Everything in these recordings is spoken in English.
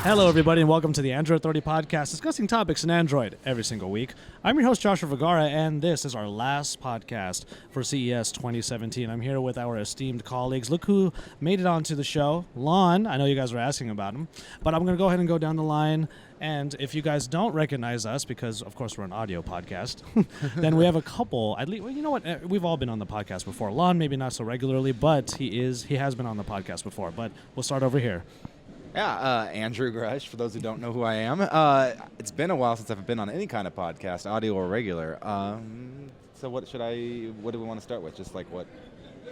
Hello, everybody, and welcome to the Android Authority podcast, discussing topics in Android every single week. I'm your host, Joshua Vergara, and this is our last podcast for CES 2017. I'm here with our esteemed colleagues. Look who made it onto the show. Lon, I know you guys were asking about him, but I'm going to go ahead and go down the line. And if you guys don't recognize us, because, of course, we're an audio podcast, then we have a couple. Well, you know what? We've all been on the podcast before. Lon, maybe not so regularly, but he has been on the podcast before. But we'll start over here. Yeah, Andrew Grush, for those who don't know who I am. It's been a while since I've been on any kind of podcast, audio or regular. So what do we want to start with? Just like what?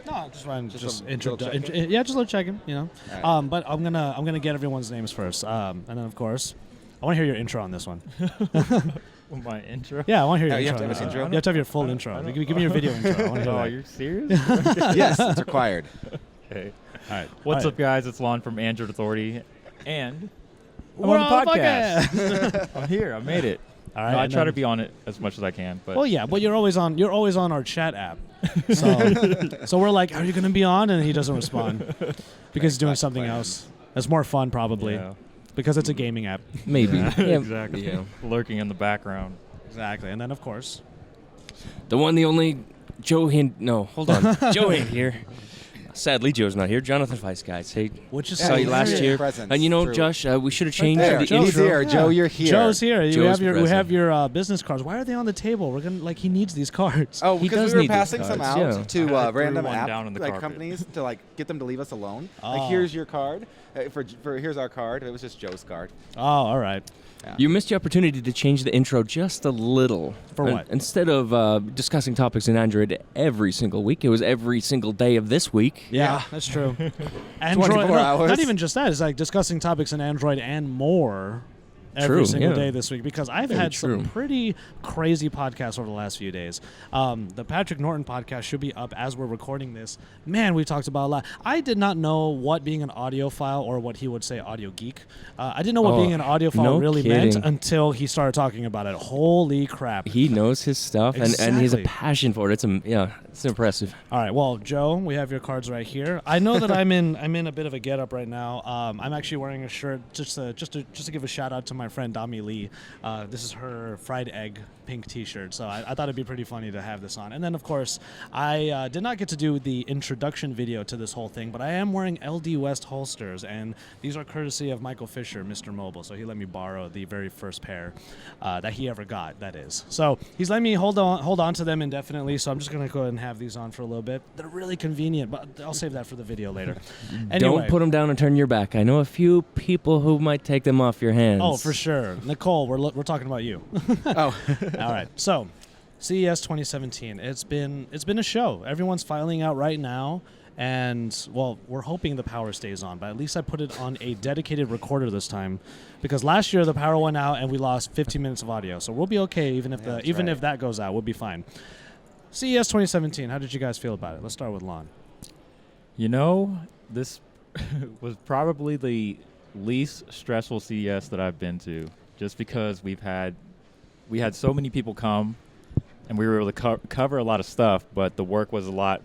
No, just fine. Just a little check-in. Yeah, just a little check-in, you know. Right. But I'm gonna get everyone's names first, and then of course, I want to hear your intro on this one. My intro? Yeah, I want to hear your you intro. have to have an intro? You have to have your full intro. Give me your video intro. I want to hear that. You're serious? Yes, it's required. Okay. All right. What's All up, guys? It's Lon from Android Authority, and I'm We're on the on the podcast. I'm here. I made it. All right. No, I and try then- to be on it as much as I can, but Well, yeah, but you're always on our chat app. So we're like, are you going to be on? And he doesn't respond because he's doing something else. That's more fun, probably, yeah. because it's a gaming app. Maybe. Yeah, Yeah. exactly. Yeah. Lurking in the background. Exactly. And then, of course, The one, the only, Joe Hind. No, hold on. Joe ain't here. Sadly, Joe's not here. Jonathan Weiss, guys. Hey, which is saw you he's last here. year. Presence And you know, through- Josh, we should have changed There, the Joe's he's intro. here. Joe, you're here. Joe's here. We Joe's have your present. business cards. Why are they on the table? We're gonna he needs these cards. Oh, He because does we were need these passing some cards, out yeah. to I threw random one app down on the like carpet. companies to like get them to leave us alone. Oh. Like, here's your card. For here's our card. It was just Joe's card. Oh, all right. You missed the opportunity to change the intro just a little. For what? Instead of discussing topics in Android every single week, it was every single day of this week. Yeah, that's true. Android, 24 hours. Not even just that. It's like discussing topics in Android and more every True, single yeah. day this week, because I've Very had some true. pretty crazy podcasts over the last few days. The Patrick Norton podcast should be up as we're recording this. Man, we talked about a lot. I did not know what being an audiophile, or what he would say audio geek. I didn't know what Oh, being an audiophile no really meant kidding. until he started talking about it. Holy crap. He knows his stuff, and he has a Exactly. passion for it. It's impressive. All right, well, Joe, we have your cards right here. I know that I'm in a bit of a getup right now. I'm actually wearing a shirt just to give a shout out to my friend Dami Lee. This is her fried egg pink T-shirt, so I thought it'd be pretty funny to have this on. And then, of course, I did not get to do the introduction video to this whole thing, but I am wearing LD West holsters, and these are courtesy of Michael Fisher, Mr. Mobile. So he let me borrow the very first pair that he ever got. That is. So he's letting me hold on to them indefinitely. So I'm just gonna go ahead and have these on for a little bit. They're really convenient, but I'll save that for the video later. Anyway. Don't put them down and turn your back. I know a few people who might take them off your hands. Oh, for sure. Nicole, we're talking about you. Oh, All right. So, CES 2017. It's been a show. Everyone's filing out right now, and well, we're hoping the power stays on. But at least I put it on a dedicated recorder this time, because last year the power went out and we lost 15 minutes of audio. So we'll be okay even if that's even right. if that goes out, we'll be fine. CES 2017. How did you guys feel about it? Let's start with Lon. You know, this was probably the least stressful CES that I've been to, just because we had so many people come, and we were able to cover a lot of stuff, but the work was a lot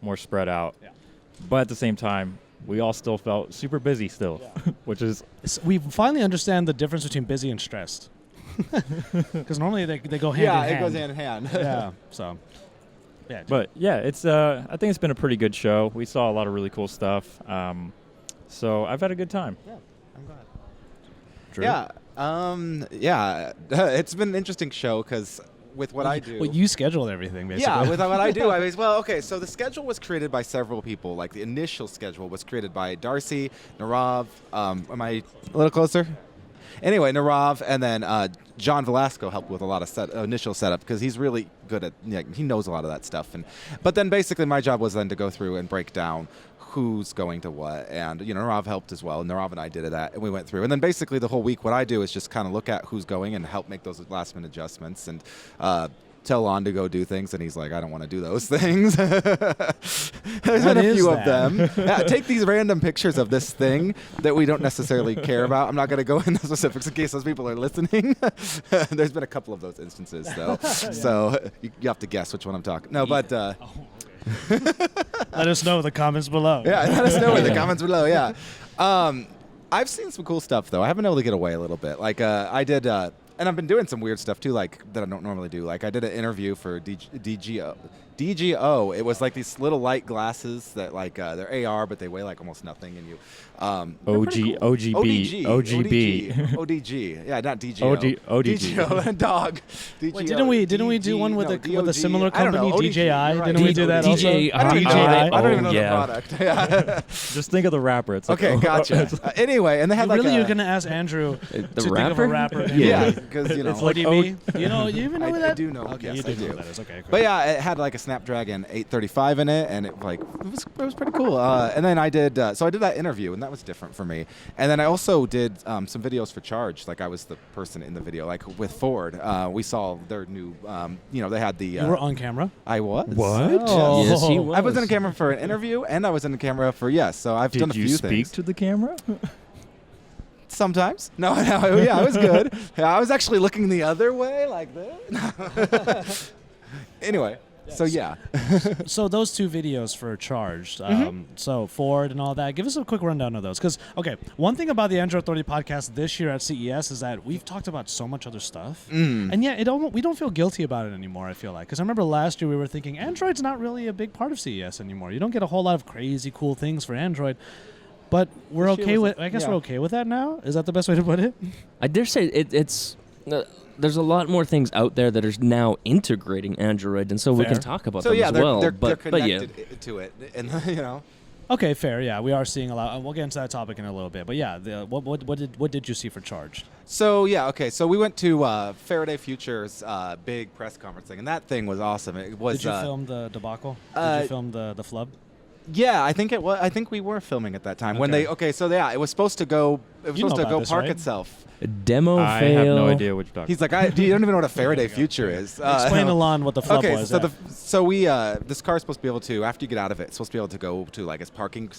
more spread out. Yeah. But at the same time, we all still felt super busy still, which is We finally understand the difference between busy and stressed, because normally they go hand yeah, in hand. it goes hand in hand. Yeah. So. Yeah. But yeah, it's I think it's been a pretty good show. We saw a lot of really cool stuff. So I've had a good time. I'm glad. Drew? Yeah. It's been an interesting show because with what I do. Well, you scheduled everything, basically. Yeah, with what I do, okay, so the schedule was created by several people. Like, the initial schedule was created by Darcy, Narav, am I a little closer? Anyway, Narav, and then John Velasco helped with a lot of initial setup, because he's really good at, he knows a lot of that stuff. But then basically my job was then to go through and break down who's going to what, and Narav helped as well. Narav and I did that, and we went through. And then basically the whole week, what I do is just kind of look at who's going and help make those last-minute adjustments, and tell Lon to go do things, and he's like, I don't want to do those things. There's been a few of them. Yeah, take these random pictures of this thing that we don't necessarily care about. I'm not going to go into specifics in case those people are listening. There's been a couple of those instances, though. So you have to guess which one I'm talking. No, but... Let us know in the comments below. Yeah, let us know in the comments below, yeah. I've seen some cool stuff though. I haven't been able to get away a little bit. Like I did, and I've been doing some weird stuff too, like that I don't normally do. Like I did an interview for DGO. DGO. It was like these little light glasses that like they're AR, but they weigh like almost nothing, and you. They're pretty cool. OGB. ODG. Yeah, not DGO. ODG. DGO. Dog. DGO. Wait, didn't we do one with a similar I don't know, company, ODG, DJI? you're right. Didn't we do that also? DJI. I don't even know, DJI. I don't even know yeah. the product. Yeah. Just think of the rapper. It's like, Okay, gotcha. Anyway, and they had like Really, a, you're gonna ask Andrew The to think of a rapper? rapper? yeah, because you know. It's like ODB. You even know I, who I that? do know. Okay, yes, you do I know do. who that is. Okay, cool. But yeah, it had like a Snapdragon 835 in it, and it was pretty cool. And then I did so I did that interview, and that was different for me. And then I also did some videos for Charge. Like I was the person in the video, like with Ford. We saw their new, they had the. You were on camera. I was. What? Oh. Yes, he was. I was in the camera for an interview, and I was in the camera for So I've done a Did few you speak things. to the camera? Sometimes. No, yeah, it was good. Yeah, I was actually looking the other way, like this. Anyway, so yeah. So those two videos for Charged, Mm-hmm. so Ford and all that. Give us a quick rundown of those, because one thing about the Android Authority podcast this year at CES is that we've talked about so much other stuff, and yet we don't feel guilty about it anymore. I feel like, because I remember last year we were thinking Android's not really a big part of CES anymore. You don't get a whole lot of crazy cool things for Android. But we're This year okay was- with. I guess yeah. we're okay with that now. Is that the best way to put it? I dare say it's. There's a lot more things out there that are now integrating Android, and so we Fair. can talk about So them yeah, as they're, well. they're but yeah, connected to it, and Okay, fair. Yeah, we are seeing a lot. We'll get into that topic in a little bit. But yeah, what did you see for Charged? So yeah, okay. So we went to Faraday Future's big press conference thing, and that thing was awesome. It was. Did you film the debacle? Did you film the flub? Yeah, I think it was. I think we were filming at that time when Okay. they. Okay, so yeah, it was supposed to go. It was You know supposed to about go this, park right? itself. a demo I fail. have no idea what you're talking He's like, you don't even know what a Faraday Future is. Explain to Lon what the flub Okay, was. so yeah. so we this car's supposed to be able to, after you get out of it, it's supposed to be able to go to like its parking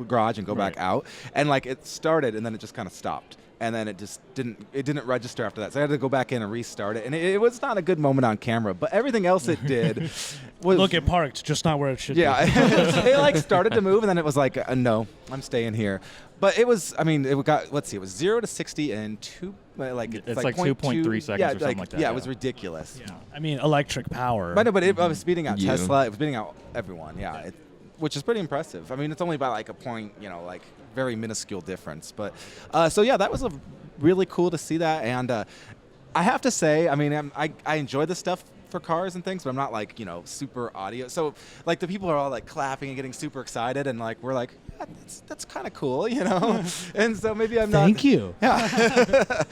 garage and go back out, and like it started and then it just kind of stopped. And then it just didn't register after that. So I had to go back in and restart it. And it was not a good moment on camera, but everything else it did was Look, it parked, just not where it should yeah, be. it like started to move, and then it was like, no, I'm staying here. But it was, I mean, it got, let's see, it was 0 to 60 in It's like 2.3 seconds yeah, or something like that, Yeah, it yeah. was ridiculous. Yeah. I mean, electric power. But no, but it was beating out Yeah. Tesla. It was beating out everyone. Yeah, which is pretty impressive. I mean, it's only by like a point, like very minuscule difference. But so yeah, that was really cool to see that. And I have to say, I mean, I enjoy this stuff for cars and things, but I'm not like super audio. So like the people are all like clapping and getting super excited, and like we're like, yeah, that's kind of cool, And so maybe I'm not. Thank you. Yeah.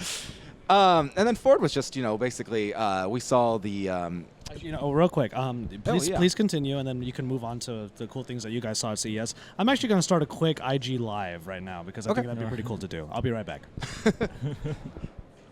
And then Ford was just, basically we saw the. Real quick, please yeah. please continue, and then you can move on to the cool things that you guys saw at CES. I'm actually going to start a quick IG live right now because I Okay. think that'd be pretty cool to do. I'll be right back.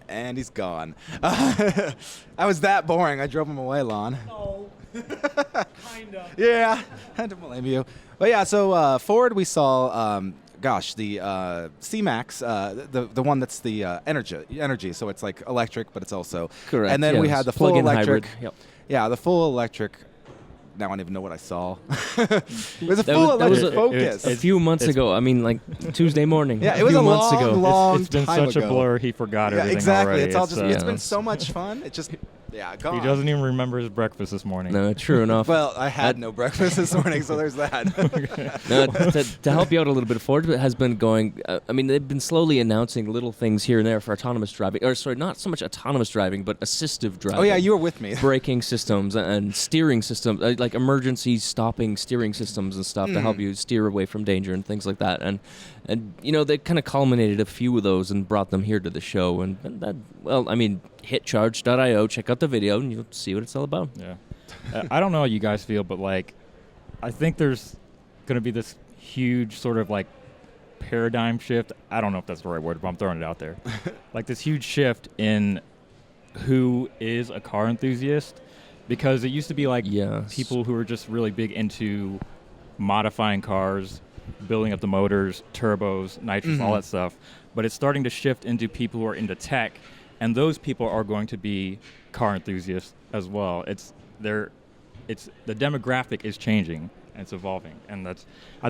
And he's gone. I was that boring. I drove him away, Lon. No, kind of. Yeah, I don't blame you. But yeah, so Ford, we saw, the C-Max, the one that's the energy. So it's like electric, but it's also Correct. And then we yes. had the full plug-in electric. hybrid. Yep. Yeah, the full electric. Now I don't even know what I saw. It was a That full was- that was electric a- Focus. A few months ago. I mean, like Tuesday morning. Yeah, it a was few a months long, ago. long It's been time such ago. a blur. He forgot Yeah, everything exactly. already. It's all just. uh, It's been it's- so much fun. It just. Yeah, gone. he doesn't even remember his breakfast this morning. No, true enough. Well, I had no breakfast this morning, so there's that. No, to help you out a little bit, Ford has been going. I mean, they've been slowly announcing little things here and there for autonomous driving. Or sorry, not so much autonomous driving, but assistive driving. Oh yeah, you were with me. braking systems and steering systems, like emergency stopping steering systems and stuff to help you steer away from danger and things like that. And they kind of culminated a few of those and brought them here to the show. And that, well, I mean, hit charge.io, check out the video, and you'll see what it's all about. Yeah. I don't know how you guys feel, but like, I think there's going to be this huge sort of like paradigm shift. I don't know if that's the right word, but I'm throwing it out there. Like this huge shift in who is a car enthusiast, because it used to be like Yes. people who were just really big into modifying cars, building up the motors, turbos, nitrous, all that stuff. But it's starting to shift into people who are into tech, and those people are going to be car enthusiasts as well. The demographic is changing and it's evolving, and I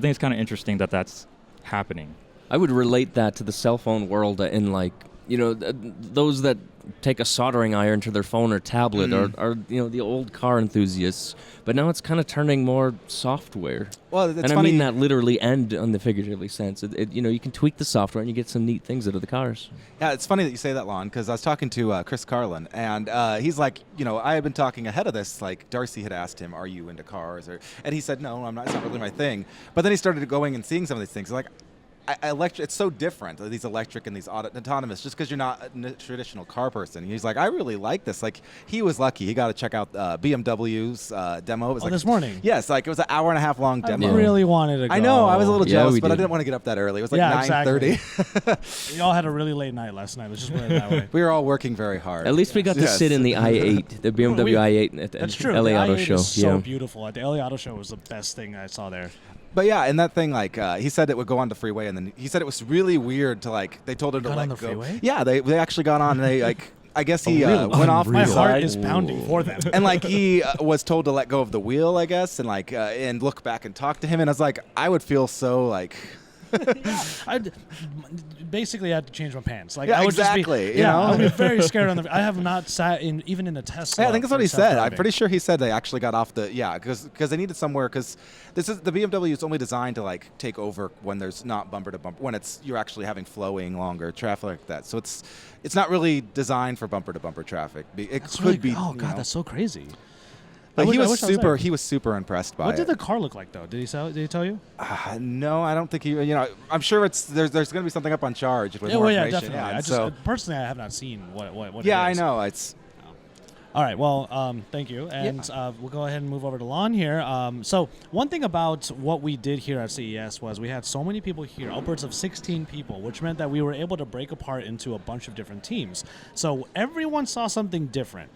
think it's kind of interesting that that's happening. I would relate that to the cell phone world in like, those that take a soldering iron to their phone or tablet are the old car enthusiasts. But now it's kind of turning more software. Well, it's and funny. I mean that literally and on the figuratively sense. You can tweak the software and you get some neat things out of the cars. Yeah, it's funny that you say that, Lon, because I was talking to Chris Carlin, and he's like, I had been talking ahead of this. Like, Darcy had asked him, "Are you into cars?" And he said, "No, I'm not. It's not really my thing." But then he started going and seeing some of these things. Like, it's so different, these electric and these autonomous, just because you're not a traditional car person. He's like, I really like this. Like, he was lucky. He got to check out BMW's demo. It was this morning? Yes, like it was an hour and a half long demo. I really wanted to go. I know. I was a little Yeah, jealous, we but I did. didn't want to get up that early. It was like Yeah, 9:30. We all had a really late night last night. Let's just put it that way. We were all working very hard. At least we got to Yes. sit in the i8, the BMW i8 at That's the true. LA the Auto i8 Show. is so beautiful. At the LA Auto Show was the best thing I saw there. But yeah, and that thing, like, he said it would go on the freeway, and then he said it was really weird to, like, they told him to Got let on the go. freeway? Yeah, they actually got on, and they, like, I guess he Really? went off My the heart side. is pounding for them. And like he was told to let go of the wheel, I guess, and like and look back and talk to him. And I was like, I would feel so like, I basically had to change my pants. Like, Yeah, I would exactly, Just be, you yeah, know? I would be very scared on the. I have not sat in even in a Tesla. yeah, I think that's what for he said. I'm self-driving. pretty sure he said they actually got off the because they needed somewhere because this is the BMW is only designed to like take over when there's not bumper to bumper when you're actually having flowing longer traffic like that. So it's not really designed for bumper to bumper traffic. It That's could really, be. Oh you god, know. that's so crazy. But I he wish was I was super. there. He was super impressed by What did it. the car look like though? Did he tell you? No, I don't think he. I'm sure there's going to be something up on Charge with Yeah, more well, yeah, information. definitely. Yeah, I just so personally, I have not seen what. yeah, it I is. know. It's All right. Well, thank you, and we'll go ahead and move over to Lon here. So one thing about what we did here at CES was we had so many people here, upwards of 16 people, which meant that we were able to break apart into a bunch of different teams. So everyone saw something different.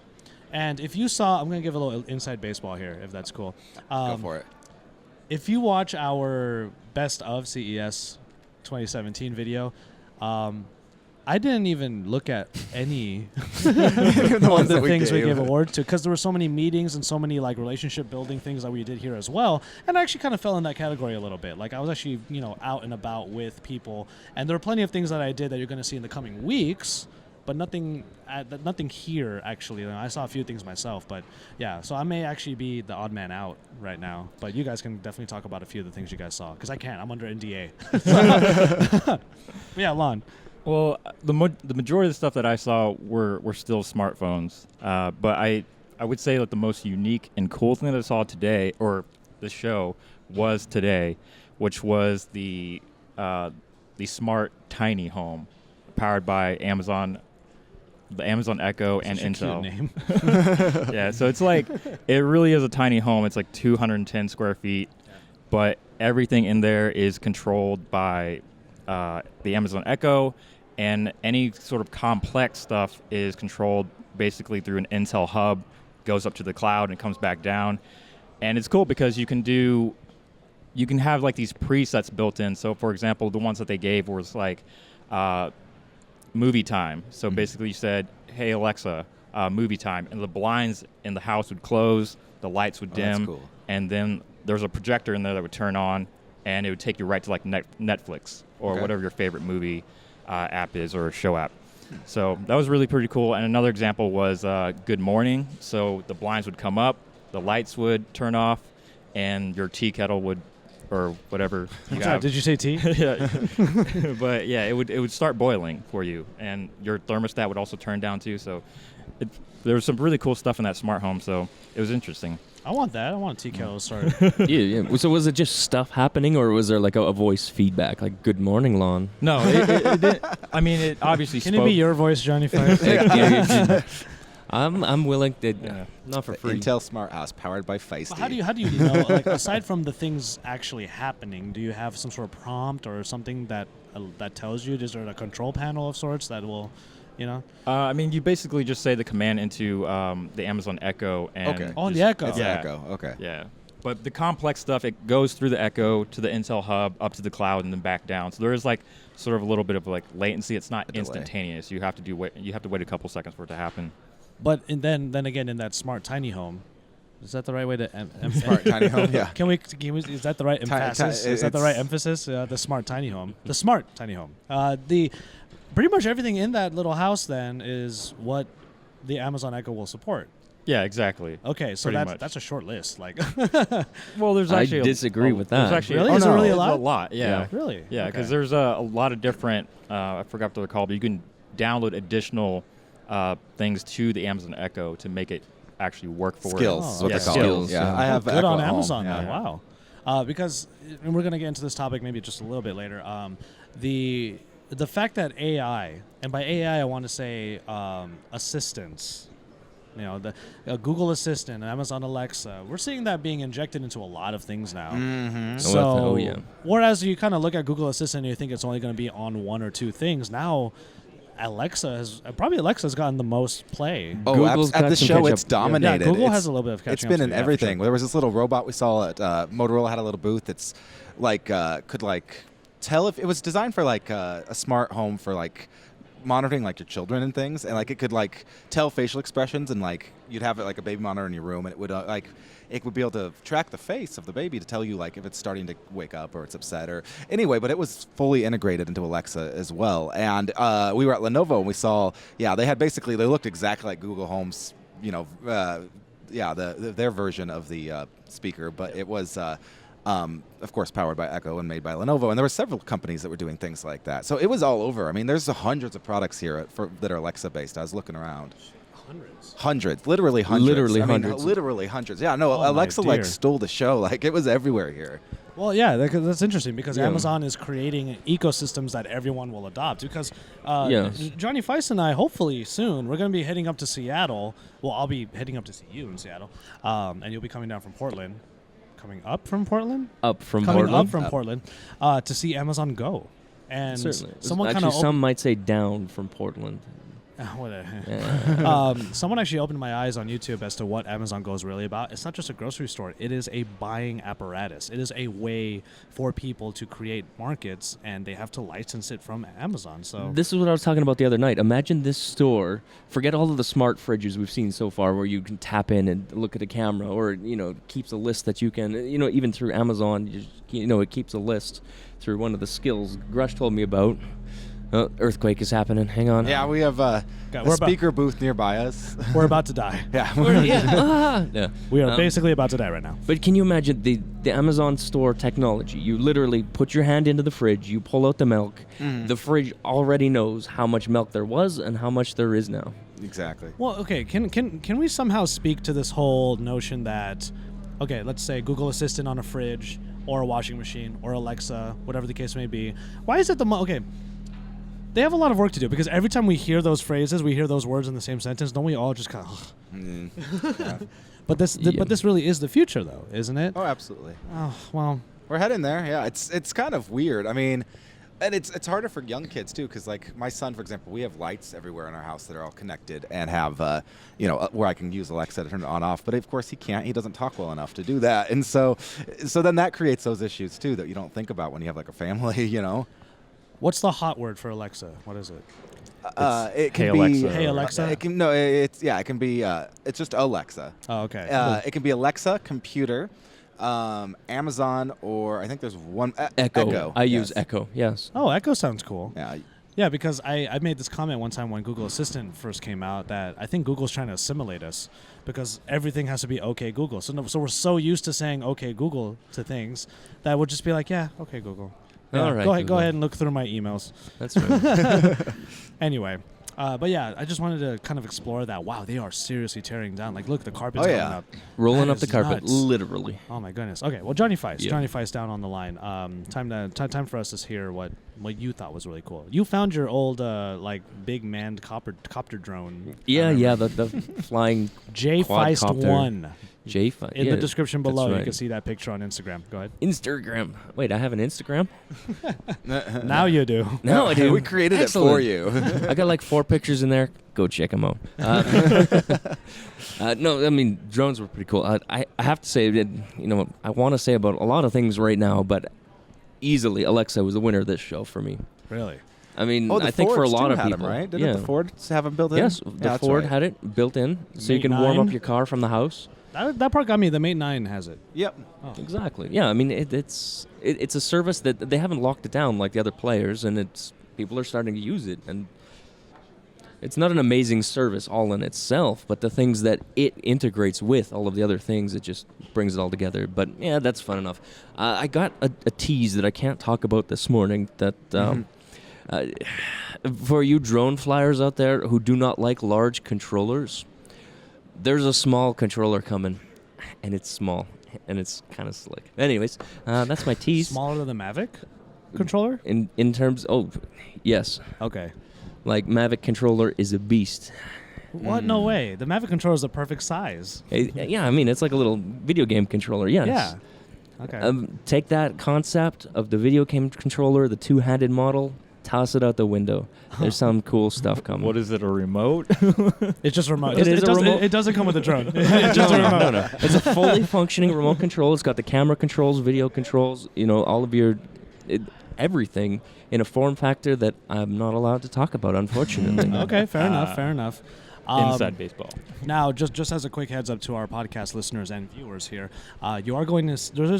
And if you saw, I'm going to give a little inside baseball here, if that's cool. go for it. If you watch our Best of CES 2017 video, I didn't even look at any The ones of the that we things we gave. gave awards to because there were so many meetings and so many like relationship building things that we did here as well. And I actually kind of fell in that category a little bit. Like I was actually, out and about with people, and there are plenty of things that I did that you're going to see in the coming weeks. But nothing here, actually. I saw a few things myself, but yeah. So I may actually be the odd man out right now. But you guys can definitely talk about a few of the things you guys saw, because I can't. I'm under NDA. Yeah, Lon. Well, the majority of the stuff that I saw were still smartphones. But I would say that the most unique and cool thing that I saw today, or the show, was today, which was the smart tiny home powered by Amazon. The Amazon Echo and Such a Intel. cute name. Yeah, so it's like, it really is a tiny home. It's like 210 square feet, but everything in there is controlled by the Amazon Echo, and any sort of complex stuff is controlled basically through an Intel hub, goes up to the cloud and comes back down. And it's cool because you can have like these presets built in. So for example, the ones that they gave was like, movie time. So basically you said, hey Alexa, movie time, and the blinds in the house would close, the lights would that's dim, cool. and then there's a projector in there that would turn on, and it would take you right to like Netflix or Okay. whatever your favorite movie app is, or show app. So that was really pretty cool. And another example was Good Morning. So the blinds would come up, the lights would turn off, and your tea kettle would, or whatever you Sorry, have. did you say tea? Yeah. But yeah, it would start boiling for you, and your thermostat would also turn down too. So there was some really cool stuff in that smart home. So it was interesting. I want that. I want a tea kettle to start. Yeah. So was it just stuff happening, or was there like a voice feedback, like "Good morning, Lon"? No, it didn't. I mean, it obviously Can spoke. it be your voice, Johnny Fire? I'm willing to, Yeah. not for The free. Intel Smart House powered by Feisty. Well, how do you know? Like, aside from the things actually happening, do you have some sort of prompt or something that tells you? Is there a control panel of sorts that will, I mean, you basically just say the command into the Amazon Echo, and Okay. Oh, the just- Echo. It's Yeah. Echo. Okay. Yeah. But the complex stuff, it goes through the Echo to the Intel hub, up to the cloud, and then back down. So there is like sort of a little bit of like latency. It's not delay. instantaneous. You have to wait a couple seconds for it to happen. But then again, in that smart tiny home, Is that the right way to Smart tiny home. Yeah. Can we? Is that the right emphasis? Is that the right emphasis? The smart tiny home. The smart tiny home. The pretty much everything in that little house then is what the Amazon Echo will support. Yeah, exactly. Okay, so Pretty much. that's a short list. Like, Well, there's I actually disagree with that. There's actually Really? Oh, Is it no, really a there's lot? A lot, yeah. really? Yeah, because Okay. there's a lot of different. I forgot what they're called, but you can download additional things to the Amazon Echo to make it actually work for Skills it. is what yeah, they call skills. it. Yeah, yeah. I have good Echo on at home. Amazon. Yeah. Now. Wow. Because and we're gonna get into this topic maybe just a little bit later. The fact that AI, and by AI I want to say assistants. You know, the Google Assistant and Amazon Alexa. We're seeing that being injected into a lot of things now. Mm-hmm. So, Oh, yeah. whereas you kind of look at Google Assistant and you think it's only going to be on one or two things, now Alexa's gotten the most play. Oh, Google's at got the some show, catch it's up. dominated. Yeah, Google It's- has a little bit of catching It's up been to in do, yeah, for everything. sure. There was this little robot we saw at Motorola had a little booth. It's like could like tell if it was designed for like a smart home for like monitoring like your children and things, and like it could like tell facial expressions, and like you'd have it like a baby monitor in your room, and it would like it would be able to track the face of the baby to tell you like if it's starting to wake up or it's upset or anyway. But it was fully integrated into Alexa as well. And we were at Lenovo and we saw they had basically they looked exactly like Google Home's their version of the speaker, but it was. Of course, powered by Echo and made by Lenovo, and there were several companies that were doing things like that. So it was all over. I mean, there's hundreds of products here that are Alexa-based. I was looking around. Hundreds, literally hundreds. Literally I mean, hundreds. literally hundreds. Yeah, no, Oh, my Alexa like dear. stole the show. Like it was everywhere here. Well, yeah, that's interesting because Yeah. Amazon is creating ecosystems that everyone will adopt. Because Yes. Johnny Feist and I, hopefully soon, we're going to be heading up to Seattle. Well, I'll be heading up to see you in Seattle, and you'll be coming down from Portland. Coming up from Portland? Up from Coming Portland. up from Portland to see Amazon Go. And Certainly. someone kind Actually, of some might say down from Portland. Yeah. someone actually opened my eyes on YouTube as to what Amazon Go is really about. It's not just a grocery store. It is a buying apparatus. It is a way for people to create markets, and they have to license it from Amazon. So This is what I was talking about the other night. Imagine this store. Forget all of the smart fridges we've seen so far, where you can tap in and look at a camera, or it keeps a list that you can, even through Amazon, it keeps a list through one of the skills Grush told me about. Earthquake is happening. Hang on. Yeah, we have a we're about- speaker booth nearby us. we're about to die. yeah. Yeah. We are basically about to die right now. But can you imagine the Amazon store technology? You literally put your hand into the fridge, you pull out the milk. The fridge already knows how much milk there was and how much there is now. Exactly. Well, okay, can we somehow speak to this whole notion that, okay, let's say Google Assistant on a fridge or a washing machine or Alexa, whatever the case may be. Why is it okay, they have a lot of work to do because every time we hear those phrases, we hear those words in the same sentence, don't we all just kind of, Yeah. but this really is the future though, isn't it? Oh, absolutely. Oh, well, We're heading there. Yeah, it's kind of weird. I mean, and it's harder for young kids too, because like my son, for example, we have lights everywhere in our house that are all connected and have where I can use Alexa to turn it on off. But of course he can't. He doesn't talk well enough to do that, and so then that creates those issues too that you don't think about when you have like a family. what's the hot word for Alexa? What is it? It Hey, can be Alexa. Hey, Alexa? It can no. It can be. It's just Alexa. Oh, okay. It can be Alexa, computer, Amazon, or I think there's one Echo. I use yes. Echo. Yes. Oh, Echo sounds cool. Yeah. Yeah, because I made this comment one time when Google Assistant first came out that I think Google's trying to assimilate us because everything has to be okay Google. So we're so used to saying okay Google to things that we'll just be like, yeah, okay Google. Yeah, All right, go Google. ahead and look through my emails. That's right. Anyway, but yeah, I just wanted to kind of explore that. Wow, they are seriously tearing down. Like, look, the carpet's Oh, going yeah. up. Rolling That up the is carpet, nuts. literally. Oh my goodness. Okay, well, Johnny Feist. Yeah. Johnny Feist down on the line. Time for us to hear what you thought was really cool. You found your old big manned copter drone. Yeah, the flying J Feist quadcopter. 1. J5. In the description that's below, you right. can see that picture on Instagram. Go ahead. Instagram. Wait, I have an Instagram? Now you do. No, I do. We created Excellent. it for you. I got like 4 pictures in there. Go check them out. No, I mean, drones were pretty cool. I have to say that, I want to say about a lot of things right now, but easily Alexa was the winner of this show for me. Really? I mean, Oh, the I think for a Fords lot too of had people, 'em, right? Didn't yeah. the Fords have them built in? Yes, Yeah, the that's Ford right. had it built in, so you Mate can warm 9? up your car from the house. That part got me. The Mate 9 has it. Yep. Exactly. Yeah, I mean, it's a service that they haven't locked it down like the other players, and people are starting to use it, and it's not an amazing service all in itself, but the things that it integrates with all of the other things, it just brings it all together. But yeah, that's fun enough. I got a tease that I can't talk about this morning that for you drone flyers out there who do not like large controllers, there's a small controller coming, and it's small, and it's kind of slick. Anyways, that's my tease. Smaller than the Mavic controller? In terms, yes, Okay. like Mavic controller is a beast. What? No way. The Mavic controller is the perfect size. Yeah, I mean it's like a little video game controller. Yes. Yeah. Okay. Take that concept of the video game controller, the two-handed model, toss it out the window. There's some cool stuff coming. What is it, a remote? It's just remote. It is a remote. It doesn't come with a drone. It's just a remote. No. It's a fully functioning remote control. It's got the camera controls, video controls, all of your everything in a form factor that I'm not allowed to talk about, unfortunately. Okay, fair enough. Inside baseball. Now, just as a quick heads up to our podcast listeners and viewers here, there's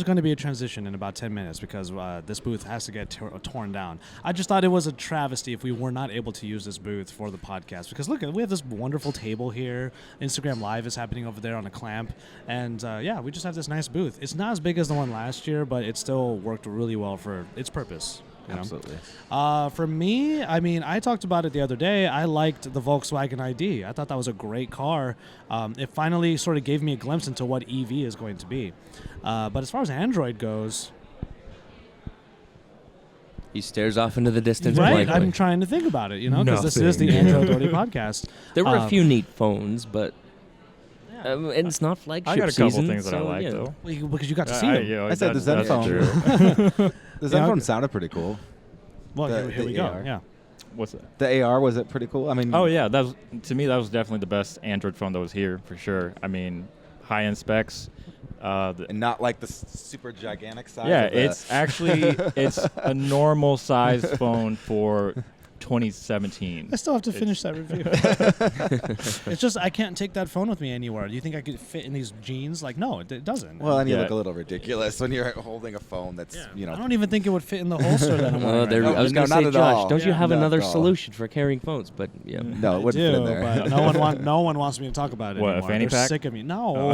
going to be a transition in about 10 minutes because this booth has to get torn down. I just thought it was a travesty if we were not able to use this booth for the podcast because look, we have this wonderful table here. Instagram Live is happening over there on a clamp, and we just have this nice booth. It's not as big as the one last year, but it still worked really well for its purpose. Absolutely. For me, I mean, I talked about it the other day. I liked the Volkswagen ID. I thought that was a great car. It finally sort of gave me a glimpse into what EV is going to be. But as far as Android goes... He stares off into the distance. Right? blankly. I'm trying to think about it, because this is the Android Authority podcast. There were a few neat phones, but and it's not flagship I got a couple season, things that I so, like, yeah. though. Well, because you got to see them. I said the that's Zenfone. true. The Zenfone sounded pretty cool. Well, the- here the we go. AR. Yeah. What's that? The AR, was it pretty cool? I mean, Oh yeah, to me that was definitely the best Android phone that was here for sure. I mean, high-end specs. and not like the super gigantic size. Yeah, of the- it's actually it's a normal size phone for 2017. I still have to finish that review. It's just I can't take that phone with me anywhere. Do you think I could fit in these jeans? Like, no, it doesn't. Well, and you Yeah. look a little ridiculous when you're holding a phone that's, I don't even think it would fit in the holster that I'm Oh, wearing. there, right No, I was no, going to not say, at Josh, all. don't you Yeah. have Not another at all. solution for carrying phones? But yeah. No, I it wouldn't do, fit in there. but no one wants me to talk about it What, a anymore. fanny They're pack? sick of me. No.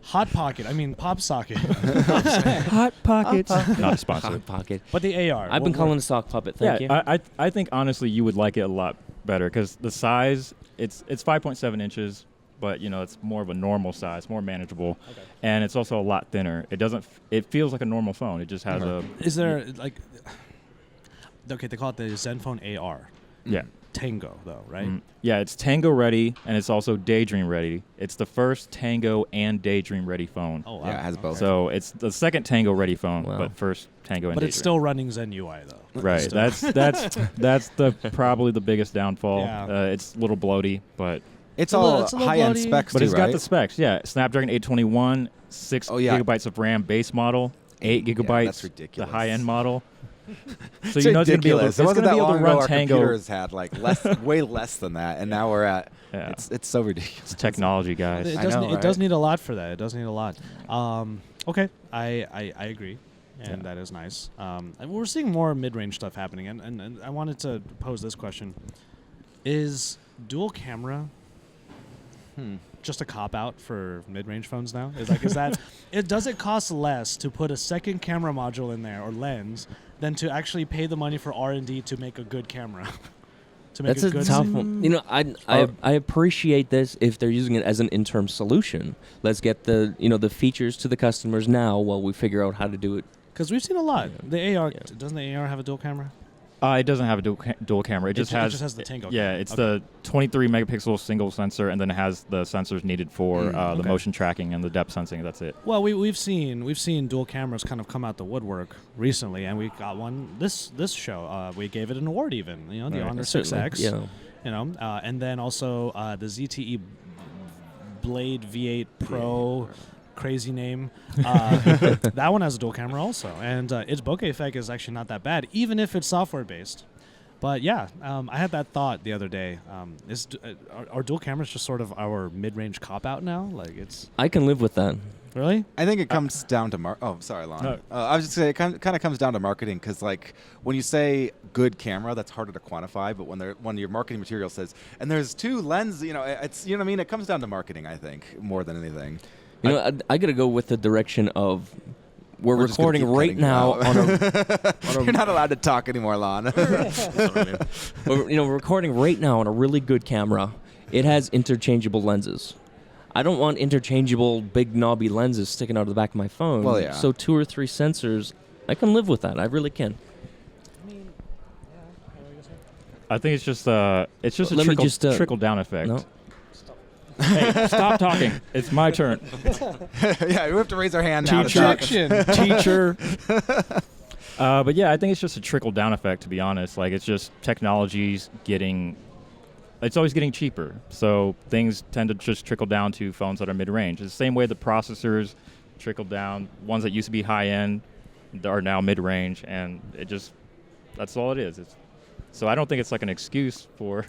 Hot Pocket. I mean, Pop Socket. Hot pockets. Not sponsored. Hot Pocket. But the AR. I've been calling it a sock puppet. Thank you. I think honestly you would like it a lot better because the size it's 5.7 inches, but it's more of a normal size, more manageable, and it's also a lot thinner. It feels like a normal phone. It just has a Is there like? Okay, they call it the Zenfone AR. yeah. Tango though, right? Yeah, it's Tango ready and it's also Daydream ready. It's the first Tango and Daydream ready phone. Oh wow. Yeah, it has both. So it's the second Tango ready phone, Wow. but first Tango and But Daydream. it's still running Zen UI though. right. Still. That's the probably the biggest downfall. Yeah. It's a little bloaty, but It's a little- all it's a little high-end bloody. specs, But too, it's got right? the specs, yeah. Snapdragon 821, 6 Oh, yeah. gigabytes of RAM base model, 8 gigabytes. that's ridiculous. The high-end model. So It's you know it's going to be able to, ridiculous. It wasn't that long ago run our Tango. computers had like way less than that, and now we're at Yeah. it's so ridiculous. It's technology, guys. It I does. know, It does right? need a lot for that. It does need a lot. Okay, I agree, and Yeah. that is nice. And we're seeing more mid-range stuff happening, and I wanted to pose this question: is dual camera just a cop out for mid-range phones now? Is that does it cost less to put a second camera module in there or lens than to actually pay the money for R&D to make a good camera? To make That's a good tough one. I appreciate this if they're using it as an interim solution. Let's get the the features to the customers now while we figure out how to do it. because we've seen a lot. Yeah. The AR Yeah. doesn't the AR have a dual camera? It doesn't have a dual camera. It just has the Tango. Yeah, camera. it's Okay. the 23 megapixel single sensor, and then it has the sensors needed for the okay. motion tracking and the depth sensing. That's it. Well, we've seen dual cameras kind of come out the woodwork recently, and we got one this show. We gave it an award even. The Right. Honor Certainly, 6X. yeah. And then also the ZTE Blade V8 Pro. Crazy name. That one has a dual camera also, and its bokeh effect is actually not that bad, even if it's software based. But yeah, I had that thought the other day. Are dual cameras just sort of our mid-range cop-out now? Like it's I can live with that. really? I think it comes down to oh, sorry, Lon. No. I was just saying it kind of comes down to marketing because like when you say good camera, that's harder to quantify. But when your marketing material says and there's 2 lenses, it's what I mean. It comes down to marketing, I think, more than anything. You know, I got to go with the direction of we're We're just gonna recording keep right cutting you now out. on a You're not allowed to talk anymore, Lon. we're recording right now on a really good camera. It has interchangeable lenses. I don't want interchangeable big knobby lenses sticking out of the back of my phone. Well, yeah. So 2 or 3 sensors, I can live with that. I really can. I think it's just a Let me just, trickle down effect. No. Hey, stop talking. It's my turn. Yeah, we have to raise our hand now. to talk. Teacher. But yeah, I think it's just a trickle down effect, to be honest. Like, it's just technology's it's always getting cheaper. So things tend to just trickle down to phones that are mid-range. It's the same way the processors trickle down. Ones that used to be high-end are now mid-range, and that's all it is. So I don't think it's like an excuse for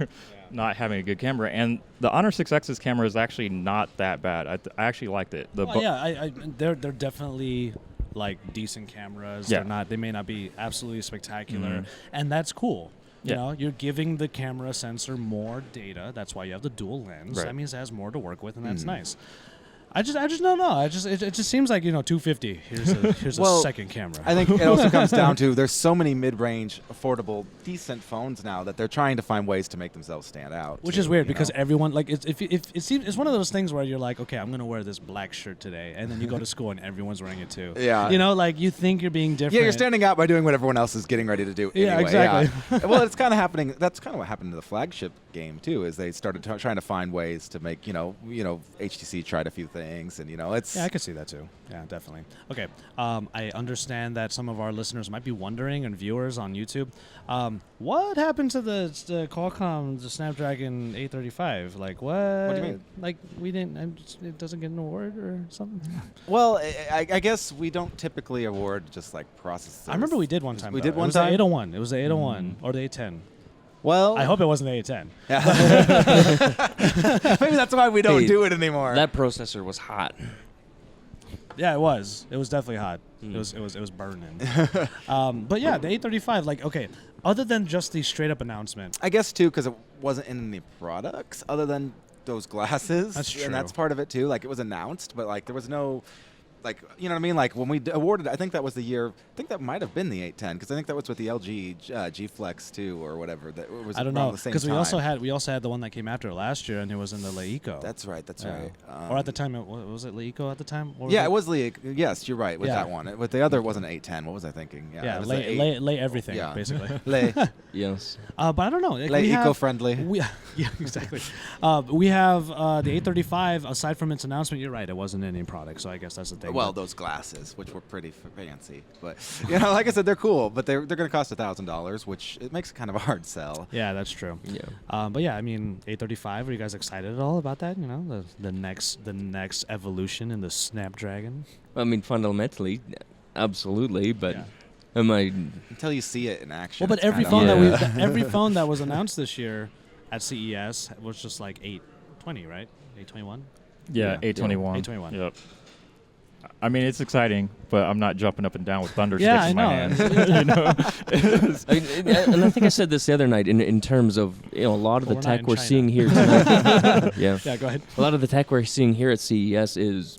not having a good camera. And the Honor 6X's camera is actually not that bad. I actually liked it. They're definitely like decent cameras. Yeah. They may not be absolutely spectacular, and that's cool. You know, you're giving the camera sensor more data. That's why you have the dual lens. Right. That means it has more to work with, and that's nice. I just don't know. It just seems like $250. Here's Well, a second camera. I think it also comes down to there's so many mid-range, affordable, decent phones now that they're trying to find ways to make themselves stand out. Which too, is weird you because know? everyone like it's one of those things where you're like, okay, I'm gonna wear this black shirt today, and then you go to school and everyone's wearing it too. Yeah. You know, like you think you're being different. Yeah, you're standing out by doing what everyone else is getting ready to do. Yeah, anyway, exactly. Yeah. Well, it's kind of happening. That's kind of what happened to the flagship game too. Is they started trying to find ways to make HTC tried a few things, and it's Yeah, I could see that too. Yeah, definitely. Okay, I understand that some of our listeners might be wondering, and viewers on YouTube, what happened to the Qualcomm the Snapdragon 835? Like what? What do you mean? Like we didn't? It doesn't get an award or something? Well, I guess we don't typically award just like processors. I remember we did one time. We though. did one It was time? the 801. It was the 801 or the 810. Well, I hope it wasn't the 810. maybe that's why we don't Hey, do it anymore. That processor was hot. Yeah, it was. It was definitely hot. It was burning. But yeah, the 835. Like, okay, other than just the straight up announcement, I guess too, because it wasn't in any products other than those glasses. That's true. And that's part of it too. Like it was announced, but like there was no, like you know what I mean. Like when we awarded, I think that was the year. I think that might have been the 810 because I think that was with the LG G Flex 2 or whatever. That was I don't around know the same because time. we also had the one that came after last year, and it was in the Leico. That's right. That's Yeah. right. Or at the time, was it Leico at the time? What Yeah, it was Leico. Yes, you're right with Yeah. that one. With the other, it wasn't 810. What was I thinking? Yeah, it was the lay everything yeah. basically. Lay Yes. But I don't know. Like, lay we have- eco-friendly. Yeah, exactly. We have the 835. Aside from its announcement, you're right. It wasn't in any product, so I guess that's the thing. Well, those glasses, which were pretty fancy, but like I said, they're cool. But they're going to cost $1,000, which it makes it kind of a hard sell. yeah, that's true. Yeah. But yeah, I mean, 835. Are you guys excited at all about that? You know, the next evolution in the Snapdragon. I mean, fundamentally, absolutely. But Yeah. am I? Until you see it in action. Well, but it's every kind phone of- that every phone that was announced this year at CES was just like 820, right? 821. Yeah, 821. 821. Yep. I mean, it's exciting, but I'm not jumping up and down with thunder Yeah, sticks in I my know. hand. You know? I mean, and I think I said this the other night in terms of a lot of Well, the we're not tech in we're China. seeing here tonight. Yeah. Yeah, go ahead. A lot of the tech we're seeing here at CES is,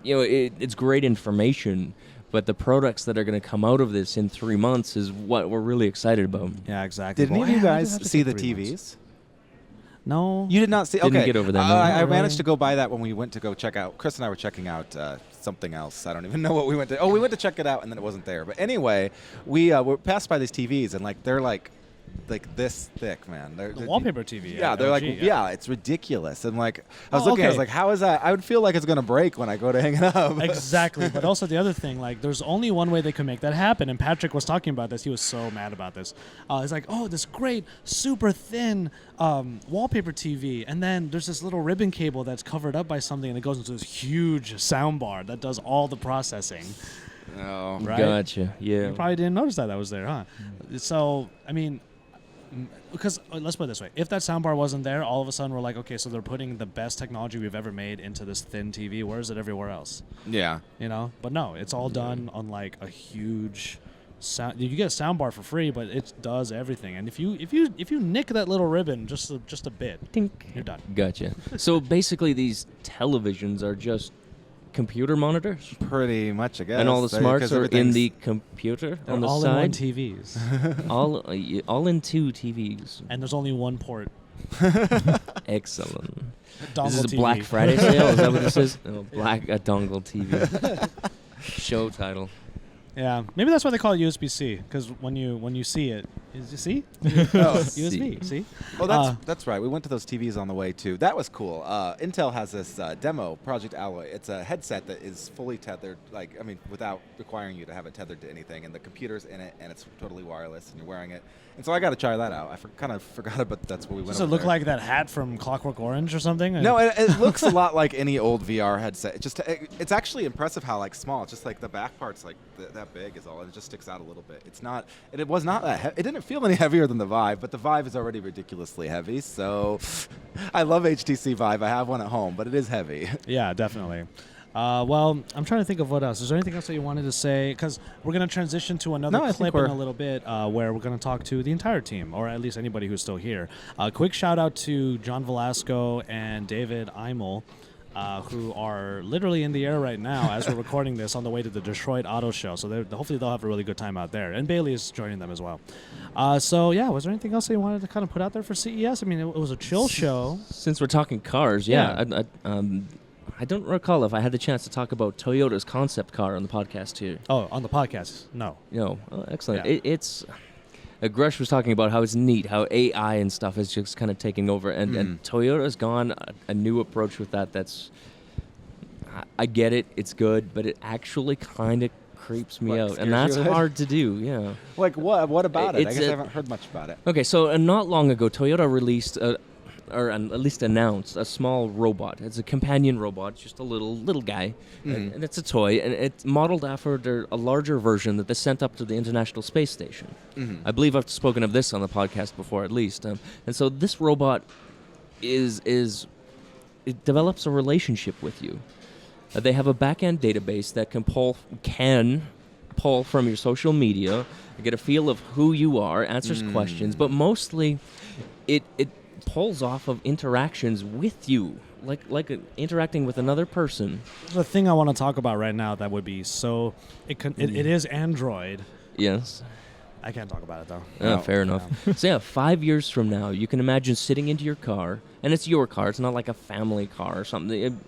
it's great information, but the products that are going to come out of this in 3 months is what we're really excited about. Yeah, exactly. Did any of you guys see the TVs? No. You did not see. Didn't Okay, get over that, no. I Not managed really. to go by that when we went to go check out. Chris and I were checking out something else. I don't even know what we went to. Oh, we went to check it out, and then it wasn't there. But anyway, we were passed by these TVs, and they're like this thick, man. They're wallpaper TV. Yeah, at they're LG, like yeah, it's ridiculous. And like I was Oh, looking, I was okay. like, how is that? I would feel like it's gonna break when I go to hang it up. Exactly. But also the other thing, like, there's only one way they can make that happen. And Patrick was talking about this. He was so mad about this. It's like, oh, this great, super thin wallpaper TV. And then there's this little ribbon cable that's covered up by something, and it goes into this huge sound bar that does all the processing. No. Right? Gotcha. Yeah. You probably didn't notice that was there, huh? So, I mean, because let's put it this way: if that soundbar wasn't there, all of a sudden we're like, okay, so they're putting the best technology we've ever made into this thin TV. Where is it everywhere else? Yeah. You know, but no, it's all done on like a huge sound. You get a soundbar for free, but it does everything. And if you nick that little ribbon just a bit, you're done. Gotcha. So basically, these televisions are just computer monitors, Pretty much, I guess. and all the smarts 'cause are in everything's- the computer They're on the all in one side. TVs, all in two TVs. and there's only one port. Excellent. Dongle This is a TV. Black Friday sale. Is that what this is? No, a dongle TV. Show title. Yeah, maybe that's why they call it USB-C, because when you see it, is you see? Oh, USB, see? Oh, that's right. We went to those TVs on the way too. That was cool. Intel has this demo, Project Alloy. It's a headset that is fully tethered, without requiring you to have it tethered to anything. And the computer's in it, and it's totally wireless, and you're wearing it. And so I got to try that out. I kind of forgot about that's what we went. Does it over look there. like that hat from Clockwork Orange or something? No, it looks a lot like any old VR headset. It's actually impressive how small. It's just like the back part's that big is all. And it just sticks out a little bit. It's not. It was not that. It didn't feel any heavier than the Vive, but the Vive is already ridiculously heavy. So, I love HTC Vive. I have one at home, but it is heavy. Yeah, definitely. Well, I'm trying to think of what else. Is there anything else that you wanted to say? Because we're going to transition to another No, I think clip in we're- a little bit where we're going to talk to the entire team, or at least anybody who's still here. Quick shout out to John Velasco and David Eimel, who are literally in the air right now as we're recording this on the way to the Detroit Auto Show. So hopefully they'll have a really good time out there. And Bailey is joining them as well. So, yeah, was there anything else that you wanted to kind of put out there for CES? I mean, it was a chill show. Since we're talking cars, I don't recall if I had the chance to talk about Toyota's concept car on the podcast here. Oh, on the podcast? No. Excellent. Yeah. It's Gresh was talking about how it's neat, how AI and stuff is just kind of taking over, and Toyota's gone a new approach with that. I get it, it's good, but it actually kind of creeps me out, scares and that's you a bit? hard to do. Yeah. Like what? What about it? I It's guess I a- haven't heard much about it. Okay, so not long ago, Toyota released, at least announced, a small robot. It's a companion robot, just a little guy, and it's a toy, and it's modeled after a larger version that they sent up to the International Space Station. I believe I've spoken of this on the podcast before, at least. And so this robot it develops a relationship with you. They have a back-end database that can pull from your social media, get a feel of who you are, answers questions, but mostly it pulls off of interactions with you, like interacting with another person. The thing I want to talk about right now that would be so it is Android. Yes. I can't talk about it though. No. Fair enough. So 5 years from now, you can imagine sitting into your car, and it's your car. It's not like a family car or something.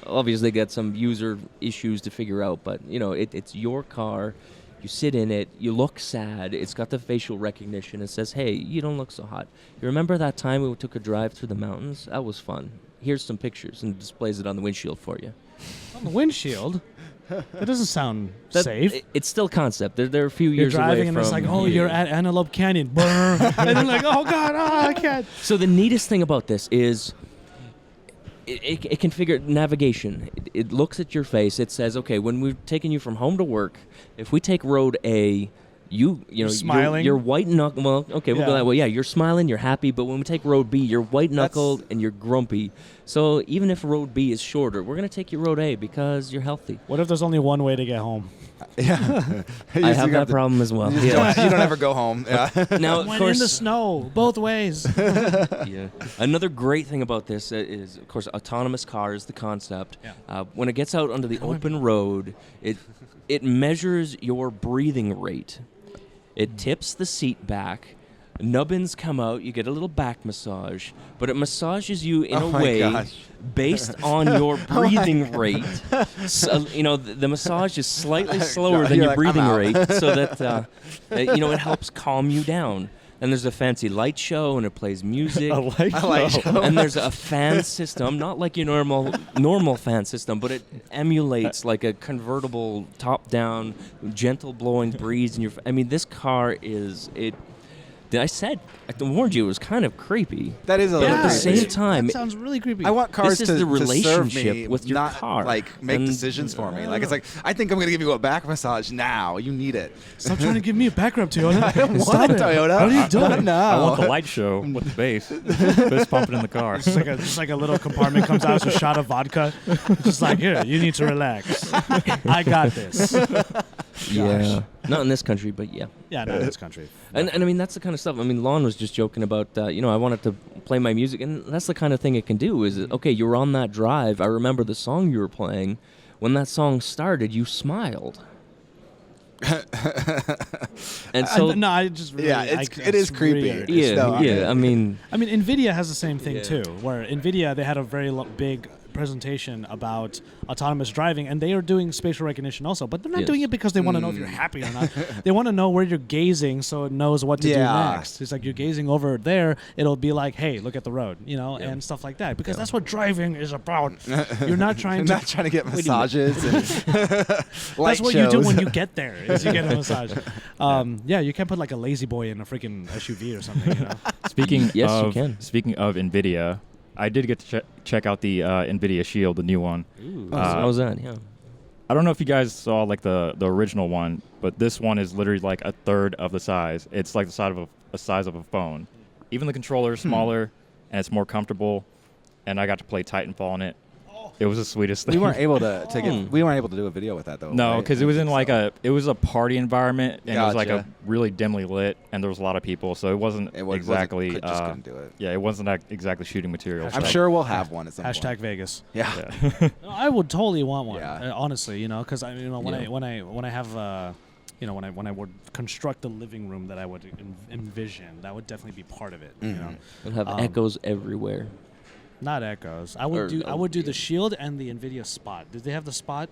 Obviously, get some user issues to figure out, but it's your car. You sit in it, you look sad, it's got the facial recognition, it says, hey, you don't look so hot. You remember that time we took a drive through the mountains? That was fun. Here's some pictures, and it displays it on the windshield for you. On the windshield. That doesn't sound safe. It's still concept. They're a few You're years driving away and from... it's like, oh, you're at Antelope Canyon. Brr. And you're like, oh, God, I can't. So the neatest thing about this is it can figure navigation. It looks at your face. It says, okay, when we're taking you from home to work, if we take road A, you're smiling? You're white knuckled. Well, okay, we'll go Yeah. that way. Yeah, you're smiling, you're happy. But when we take road B, you're white knuckled and you're grumpy. So even if road B is shorter, we're gonna take you road A because you're healthy. What if there's only one way to get home? Yeah. I have that problem as well. You Yeah. don't ever go home. Yeah. Now, of Went in the course, snow, both ways. yeah. Another great thing about this is, of course, autonomous cars, the concept. Yeah. When it gets out onto the open road, it measures your breathing rate. It tips the seat back. Nubbins come out. You get a little back massage, but it massages you in Oh a my way gosh. based on your breathing rate. So, the massage is slightly slower than You're your like, breathing "I'm out." rate, so that it helps calm you down. And there's a fancy light show, and it plays music. I like show. And there's a fan system, not like your normal fan system, but it emulates like a convertible top-down, gentle blowing breeze in your. I mean, this car is it. I said, I warned you, it was kind of creepy. That is a But little at the creepy. same time, that sounds really creepy. I want cars is to, the to serve relationship me, with your not car. like make And- decisions for me. Like it's like I think I'm gonna give you a back massage now. You need it. Stop trying to give me a back rub, Toyota. I don't Stop want it, it. Toyota. What are you doing? Not now. I want the light show with the bass. Fist pumping in the car. Just like a little compartment comes out, it's a shot of vodka. It's just like, here, you need to relax. I got this. yeah, not in this country, but yeah. Yeah, not in this country. And I mean, that's the kind of stuff. I mean, Lon was just joking about, I wanted to play my music, and that's the kind of thing it can do. Is okay, you're on that drive. I remember the song you were playing. When that song started, you smiled. And so, no, I just really, Yeah, it is creepy. weird. It's no- I mean, Nvidia has the same thing Yeah. too, where Nvidia they had a very big presentation about autonomous driving, and they are doing spatial recognition also, but they're not Yes. doing it because they want to know if you're happy or not. They want to know where you're gazing so it knows what to do Yeah. next. It's like you're gazing over there, it'll be like, hey, look at the road, and stuff like that, because that's what driving is about. You're not trying I'm to not trying to get massages. And that's light what you do shows. when you get there, is you get a massage. Yeah, you can't put like a lazy boy in a freaking SUV or something, Speaking Yes, you of can. speaking of NVIDIA, I did get to check out the NVIDIA Shield, the new one. how was that? Yeah. I don't know if you guys saw like the original one, but this one is literally like a third of the size. It's like the size of a phone. Even the controller is smaller, and it's more comfortable. And I got to play Titanfall on it. It was the sweetest thing. We weren't able to do a video with that though. No, right? because it was in like it was a party environment, and it was like a Gotcha. really dimly lit, and there was a lot of people, so it wasn't Exactly. exactly. Just couldn't do it. Yeah, it wasn't exactly shooting material. I'm so- sure we'll have one at some Hashtag point. Vegas. Yeah. Yeah. No, I would totally want one. Yeah. Honestly, because when Yeah. I have when I would construct a living room that I would envision, that would definitely be part of it. It'll have Um, echoes everywhere. Not echoes. I would do the Shield and the Nvidia Spot. Did they have the Spot?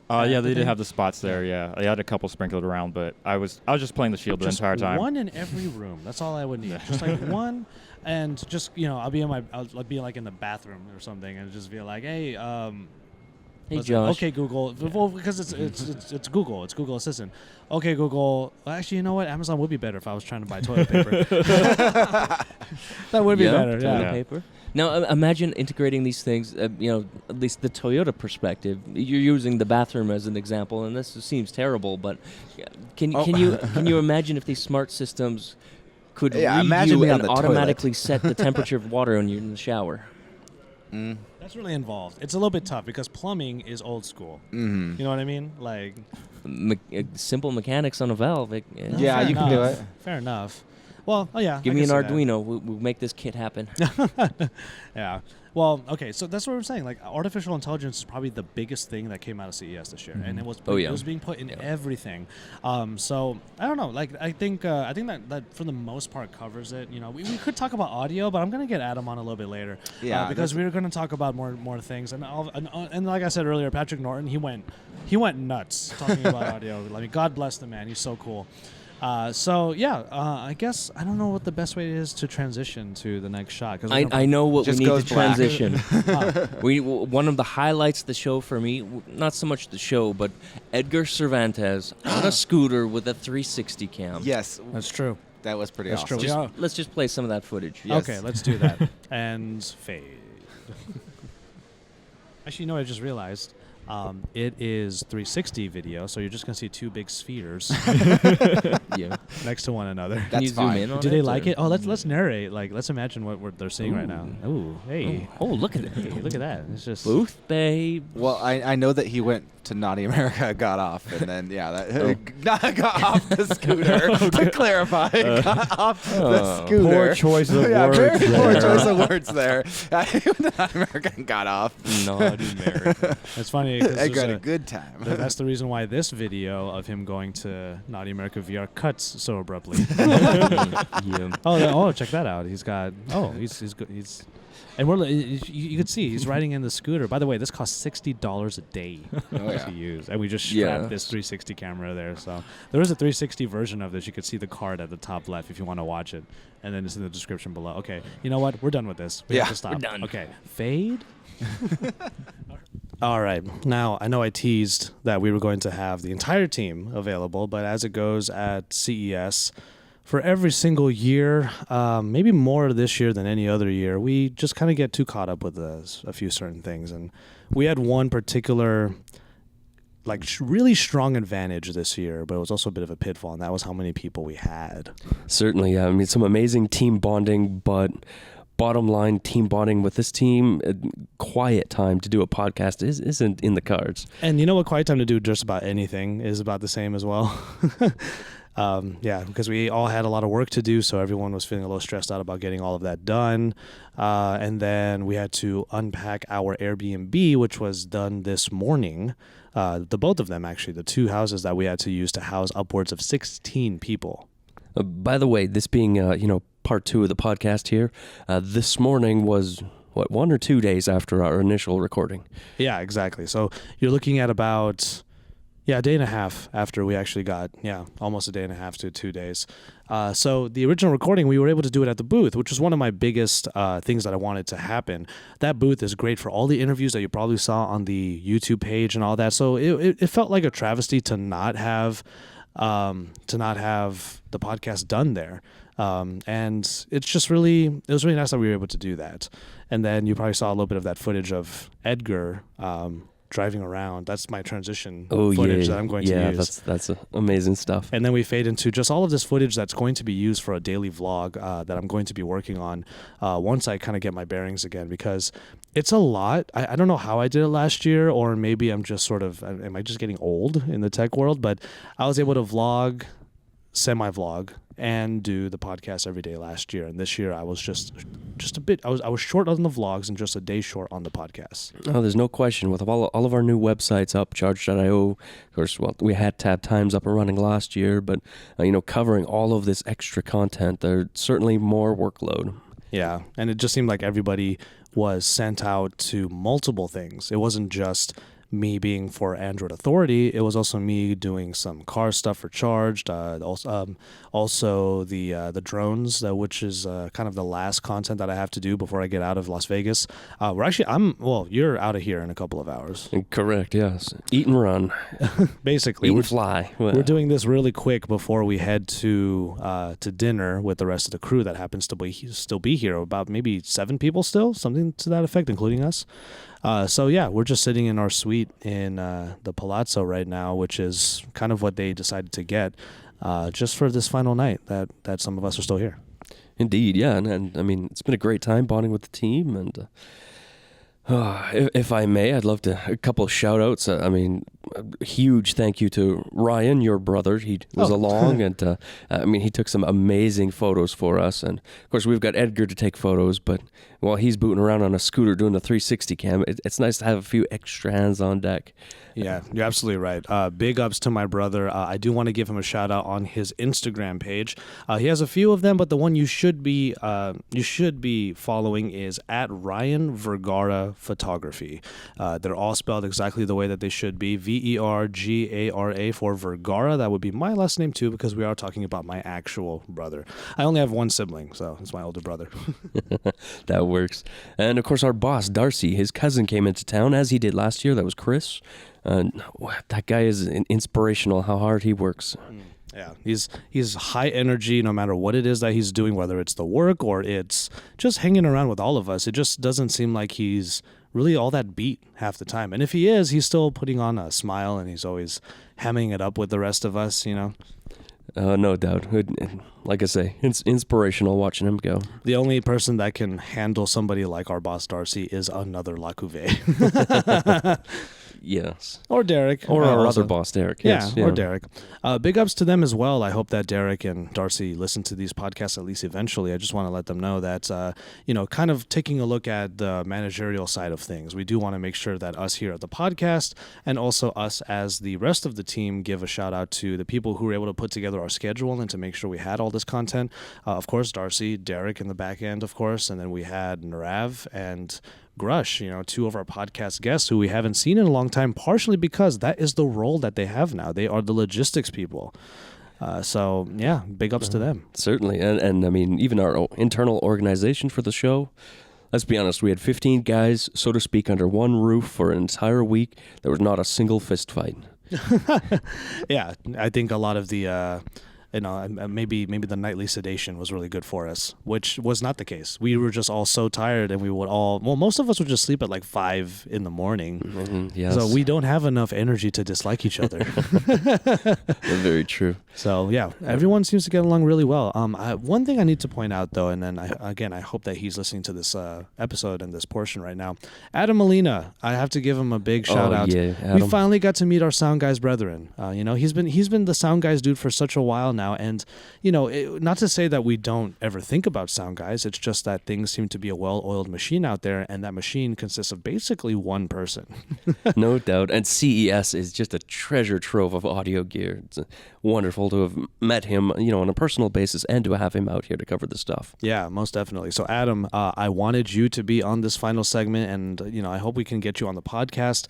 Yeah, they thing? did have the spots there. Yeah, I had a couple sprinkled around, but I was just playing the Shield the Just entire time. one in every room. That's all I would need. Just like one, and just I'll be I'll be like in the bathroom or something, and just be like, hey, Hey, what's it? Josh. Okay, Google. Well, because it's Google. It's Google Assistant. Okay, Google. Well, actually, you know what? Amazon would be better if I was trying to buy toilet paper. That would be better. Toilet Yeah. paper. Now imagine integrating these things. At least the Toyota perspective. You're using the bathroom as an example, and this seems terrible, but can you imagine if these smart systems could read imagine you me on and the toilet. automatically set the temperature of water when you're in the shower? That's really involved. It's a little bit tough because plumbing is old school. Mm-hmm. You know what I mean? Like, Simple mechanics on a valve. Yeah, fair you can do enough. it. Fair enough. Well, yeah. Give I me an can see that. Arduino. We'll make this kit happen. Yeah. Well, okay. So that's what we're saying. Like, artificial intelligence is probably the biggest thing that came out of CES this year, and it was Oh, yeah. it was being put in Yeah. everything. So I don't know. Like, I think that for the most part covers it. We could talk about audio, but I'm gonna get Adam on a little bit later. Yeah, because we were gonna talk about more things, and like I said earlier, Patrick Norton, he went nuts talking about audio. I mean, God bless the man. He's so cool. I guess I don't know what the best way is to transition to the next shot. Cause I know what we Just need to goes black. transition. Huh. One of the highlights of the show for me, not so much the show, but Edgar Cervantes on a scooter with a 360 cam. Yes, That's true. that was pretty That's awesome. true. Yeah. Let's just play some of that footage. Yes. Okay, let's do that. And fade. Actually, you know what I just realized? It is 360 video, so you're just gonna see two big spheres Yeah. next to one another. Can you That's zoom fine. in on Do it? they like or- it? Oh, let's narrate. Like, let's imagine what they're seeing right now. Ooh, hey, Oh, look at it. hey, look at that. It's just Booth, babe. Well, I know that he went to Naughty America, got off, and then got off the scooter. To clarify, got off the Oh. scooter. Poor choice of yeah, words very poor there. choice of words there. I went to Naughty America and got off. Naughty America. It's funny. 'cause I there's got a a- good time. That's the reason why this video of him going to Naughty America VR cuts so abruptly. Yeah. Oh, check that out. He's got. Oh, he's good. And you could see he's riding in the scooter. By the way, this costs $60 a day Oh, yeah. to use, and we just Yeah. strapped this 360 camera there. So there is a 360 version of this. You could see the card at the top left if you want to watch it, and then it's in the description below. Okay, you know what? We're done with this. We have Yeah, to stop. we're done. Okay, fade. All right. Now, I know I teased that we were going to have the entire team available, but as it goes at CES, for every single year, maybe more this year than any other year, we just kind of get too caught up with a few certain things. And we had one particular, like, really strong advantage this year, but it was also a bit of a pitfall, and that was how many people we had. Certainly, yeah. I mean, some amazing team bonding, but bottom line, team bonding with this team, quiet time to do a podcast isn't in the cards. And you know what? Quiet time to do just about anything is about the same as well. Yeah, because we all had a lot of work to do, so everyone was feeling a little stressed out about getting all of that done. And then we had to unpack our Airbnb, which was done this morning. The both of them, actually, the two houses that we had to use to house upwards of 16 people. By the way, this being part 2 of the podcast here, this morning was 1 or 2 days after our initial recording. Yeah, exactly. So you're looking at about a day and a half after we actually got, almost a day and a half to 2 days. So the original recording, we were able to do it at the booth, which was one of my biggest things that I wanted to happen. That booth is great for all the interviews that you probably saw on the YouTube page and all that. So it felt like a travesty to not have the podcast done there. And it was really nice that we were able to do that. And then you probably saw a little bit of that footage of Edgar driving around. That's my transition footage that I'm going to use. Yeah, that's amazing stuff. And then we fade into just all of this footage that's going to be used for a daily vlog that I'm going to be working on once I kind of get my bearings again, because it's a lot. I don't know how I did it last year, or maybe I'm just am I just getting old in the tech world? But I was able to vlog, semi-vlog, and do the podcast every day last year. And this year I was just a bit, I was short on the vlogs and just a day short on the podcast. Oh, there's no question. With all of our new websites up, Charge.io, of course, we had Tab Times up and running last year, but, covering all of this extra content, there's certainly more workload. Yeah, and it just seemed like everybody was sent out to multiple things. It wasn't just me being for Android Authority, it was also me doing some car stuff for Charged. Also the drones, which is kind of the last content that I have to do before I get out of Las Vegas. You're out of here in a couple of hours. Correct. Yes. Eat and run. Basically, Eat and fly. We're doing this really quick before we head to dinner with the rest of the crew that happens to still be here. About maybe 7 people still, something to that effect, including us. We're just sitting in our suite in the Palazzo right now, which is kind of what they decided to get just for this final night that some of us are still here. Indeed, yeah. And I mean, it's been a great time bonding with the team. And if I may, I'd love a couple of shout outs. A huge thank you to Ryan, your brother. He was along, and he took some amazing photos for us. And of course, we've got Edgar to take photos, but while he's booting around on a scooter doing the 360 cam, it's nice to have a few extra hands on deck. Yeah, you're absolutely right. Big ups to my brother. I do want to give him a shout out on his Instagram page. He has a few of them, but the one you should be following is at Ryan Vergara Photography. They're all spelled exactly the way that they should be. Vergara for Vergara. That would be my last name too, because we are talking about my actual brother. I only have one sibling, so it's my older brother. That works. And of course, our boss, Darcy, his cousin came into town, as he did last year. That was Chris. That guy is inspirational, how hard he works. Yeah, he's high energy no matter what it is that he's doing, whether it's the work or it's just hanging around with all of us. It just doesn't seem like he's really all that beat half the time. And if he is, he's still putting on a smile and he's always hamming it up with the rest of us, No doubt. Like I say, it's inspirational watching him go. The only person that can handle somebody like our boss Darcy is another Lacouvé. Yes. Or Derek. Or our other boss, Derek. Yes. Yeah, or Derek. Big ups to them as well. I hope that Derek and Darcy listen to these podcasts at least eventually. I just want to let them know that, kind of taking a look at the managerial side of things, we do want to make sure that us here at the podcast and also us as the rest of the team give a shout out to the people who were able to put together our schedule and to make sure we had all this content. Of course, Darcy, Derek in the back end, of course, and then we had Narav and Grush, 2 of our podcast guests who we haven't seen in a long time, partially because that is the role that they have now. They are the logistics people. Big ups to them. Certainly. And even our internal organization for the show, let's be honest, we had 15 guys, so to speak, under one roof for an entire week. There was not a single fist fight. Yeah, I think a lot of the maybe the nightly sedation was really good for us, which was not the case. We were just all so tired, and we would most of us would just sleep at like 5 in the morning. Mhm, yes. So we don't have enough energy to dislike each other. Very true. So yeah, everyone seems to get along really well. One thing I need to point out though, and then I hope that he's listening to this episode and this portion right now. Adam Molina, I have to give him a big shout out. Yeah, We Adam. finally got to meet our Sound Guys brethren. He's been the Sound Guys dude for such a while now, and not to say that we don't ever think about Sound Guys. It's just that things seem to be a well-oiled machine out there, and that machine consists of basically one person. No doubt. And CES is just a treasure trove of audio gear. It's wonderful to have met him, on a personal basis, and to have him out here to cover the stuff. Yeah, most definitely. So, Adam, I wanted you to be on this final segment, and I hope we can get you on the podcast.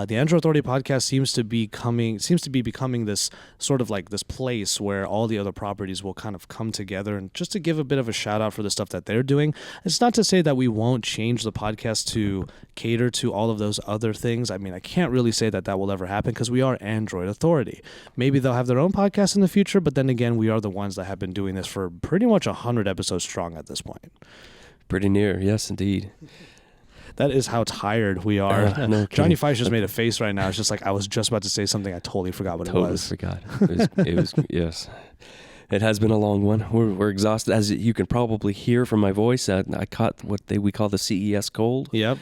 The Android Authority podcast seems to be becoming this sort of like this place where all the other properties will kind of come together, and just to give a bit of a shout out for the stuff that they're doing. It's not to say that we won't change the podcast to cater to all of those other things. I mean, I can't really say that will ever happen because we are Android Authority. Maybe they'll have their own podcast in the future, but then again, we are the ones that have been doing this for pretty much 100 episodes strong at this point. Pretty near, yes, indeed. That is how tired we are. No Johnny kidding. Fife just made a face right now. It's just like I was just about to say something. I totally forgot what it Totally was. forgot. It was yes. It has been a long one. We're exhausted, as you can probably hear from my voice. I caught what we call the CES cold. Yep.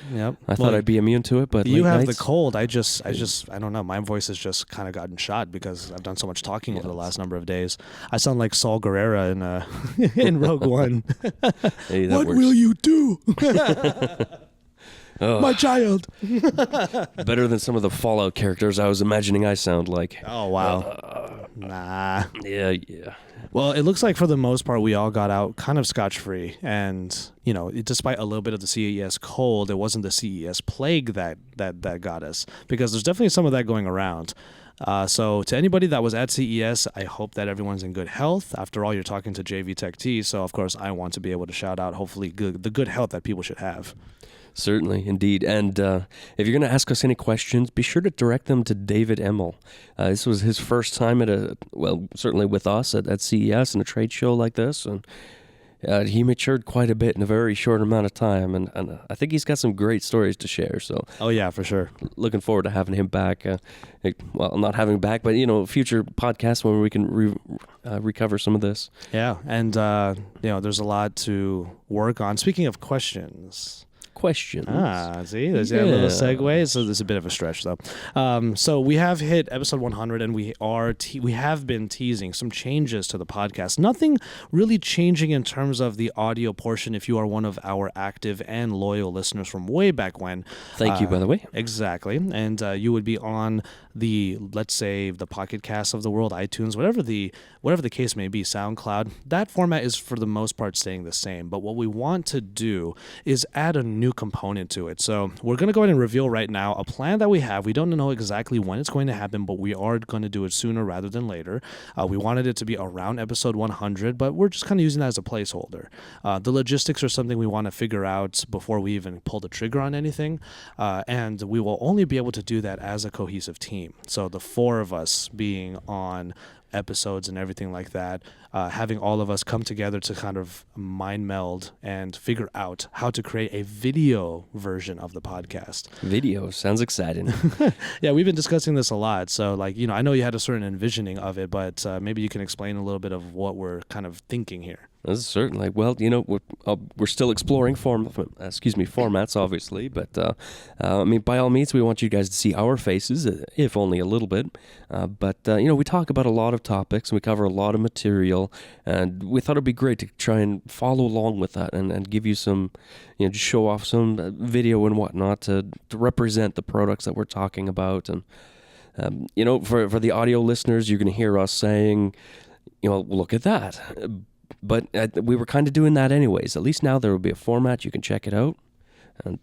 I thought I'd be immune to it, but you late have nights, the cold. I don't know. My voice has just kind of gotten shot because I've done so much talking over the last number of days. I sound like Saul Guerrera in in Rogue One. Hey, that What works. will you do, Oh, my child? better than some of the Fallout characters I was imagining I sound like. Oh wow. Nah. Yeah. Well, it looks like for the most part we all got out kind of scotch-free, and despite a little bit of the CES cold, it wasn't the CES plague that got us, because there's definitely some of that going around. So to anybody that was at CES, I hope that everyone's in good health. After all, you're talking to JV Tech T, so of course I want to be able to shout out hopefully the good health that people should have. Certainly, indeed. And if you're going to ask us any questions, be sure to direct them to David Emmel. This was his first time certainly with us at CES and a trade show like this. And he matured quite a bit in a very short amount of time. And I think he's got some great stories to share. So Oh yeah, for sure. looking forward to having him back. Not having him back, but, future podcasts when we can recover some of this. Yeah, and there's a lot to work on. Speaking of questions. Questions. See, there's a little Yeah. segue. So there's a bit of a stretch, though. So we have hit episode 100, and we have been teasing some changes to the podcast. Nothing really changing in terms of the audio portion. If you are one of our active and loyal listeners from way back when, Thank you, by the way. exactly, and you would be on let's say the Pocket Cast of the world, iTunes, whatever the case may be, SoundCloud. That format is for the most part staying the same. But what we want to do is add a new component to it. So we're going to go ahead and reveal right now a plan that we have. We don't know exactly when it's going to happen, but we are going to do it sooner rather than later. We wanted it to be around episode 100, but we're just kind of using that as a placeholder. The logistics are something we want to figure out before we even pull the trigger on anything, and we will only be able to do that as a cohesive team. So the four of us being on episodes and everything like that, having all of us come together to kind of mind meld and figure out how to create a video version of the podcast. Video sounds exciting. Yeah, we've been discussing this a lot. So I know you had a certain envisioning of it, but maybe you can explain a little bit of what we're kind of thinking here. This is certainly. Well, we're still exploring formats, obviously. But by all means, we want you guys to see our faces, if only a little bit. But we talk about a lot of topics and we cover a lot of material, and we thought it'd be great to try and follow along with that and give you some, just show off some video and whatnot to represent the products that we're talking about. And for the audio listeners, you're going to hear us saying, look at that. But we were kind of doing that anyways. At least now there will be a format. You can check it out. And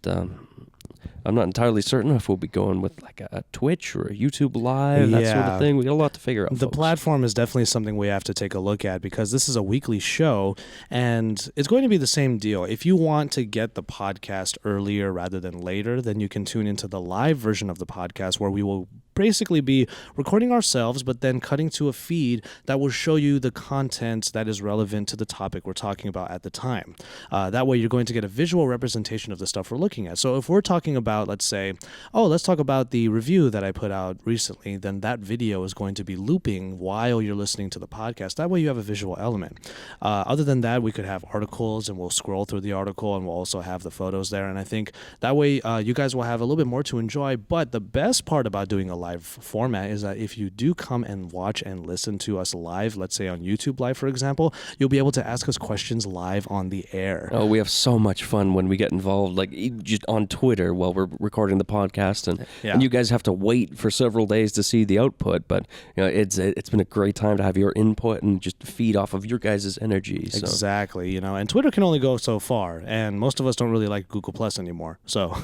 I'm not entirely certain if we'll be going with like a Twitch or a YouTube Live, that sort Yeah. of thing. We got a lot to figure out, The folks. platform is definitely something we have to take a look at, because this is a weekly show and it's going to be the same deal. If you want to get the podcast earlier rather than later, then you can tune into the live version of the podcast where we will basically be recording ourselves, but then cutting to a feed that will show you the content that is relevant to the topic we're talking about at the time. That way, you're going to get a visual representation of the stuff we're looking at. So if we're talking about, let's say, let's talk about the review that I put out recently, then that video is going to be looping while you're listening to the podcast. That way, you have a visual element. Other than that, we could have articles, and we'll scroll through the article, and we'll also have the photos there. And I think that way, you guys will have a little bit more to enjoy. But the best part about doing a live format is that if you do come and watch and listen to us live, let's say on YouTube Live, for example, you'll be able to ask us questions live on the air. Oh, we have so much fun when we get involved, like just on Twitter while we're recording the podcast, and you guys have to wait for several days to see the output. But it's been a great time to have your input and just feed off of your guys' energy. So. Exactly, and Twitter can only go so far, and most of us don't really like Google Plus anymore. So,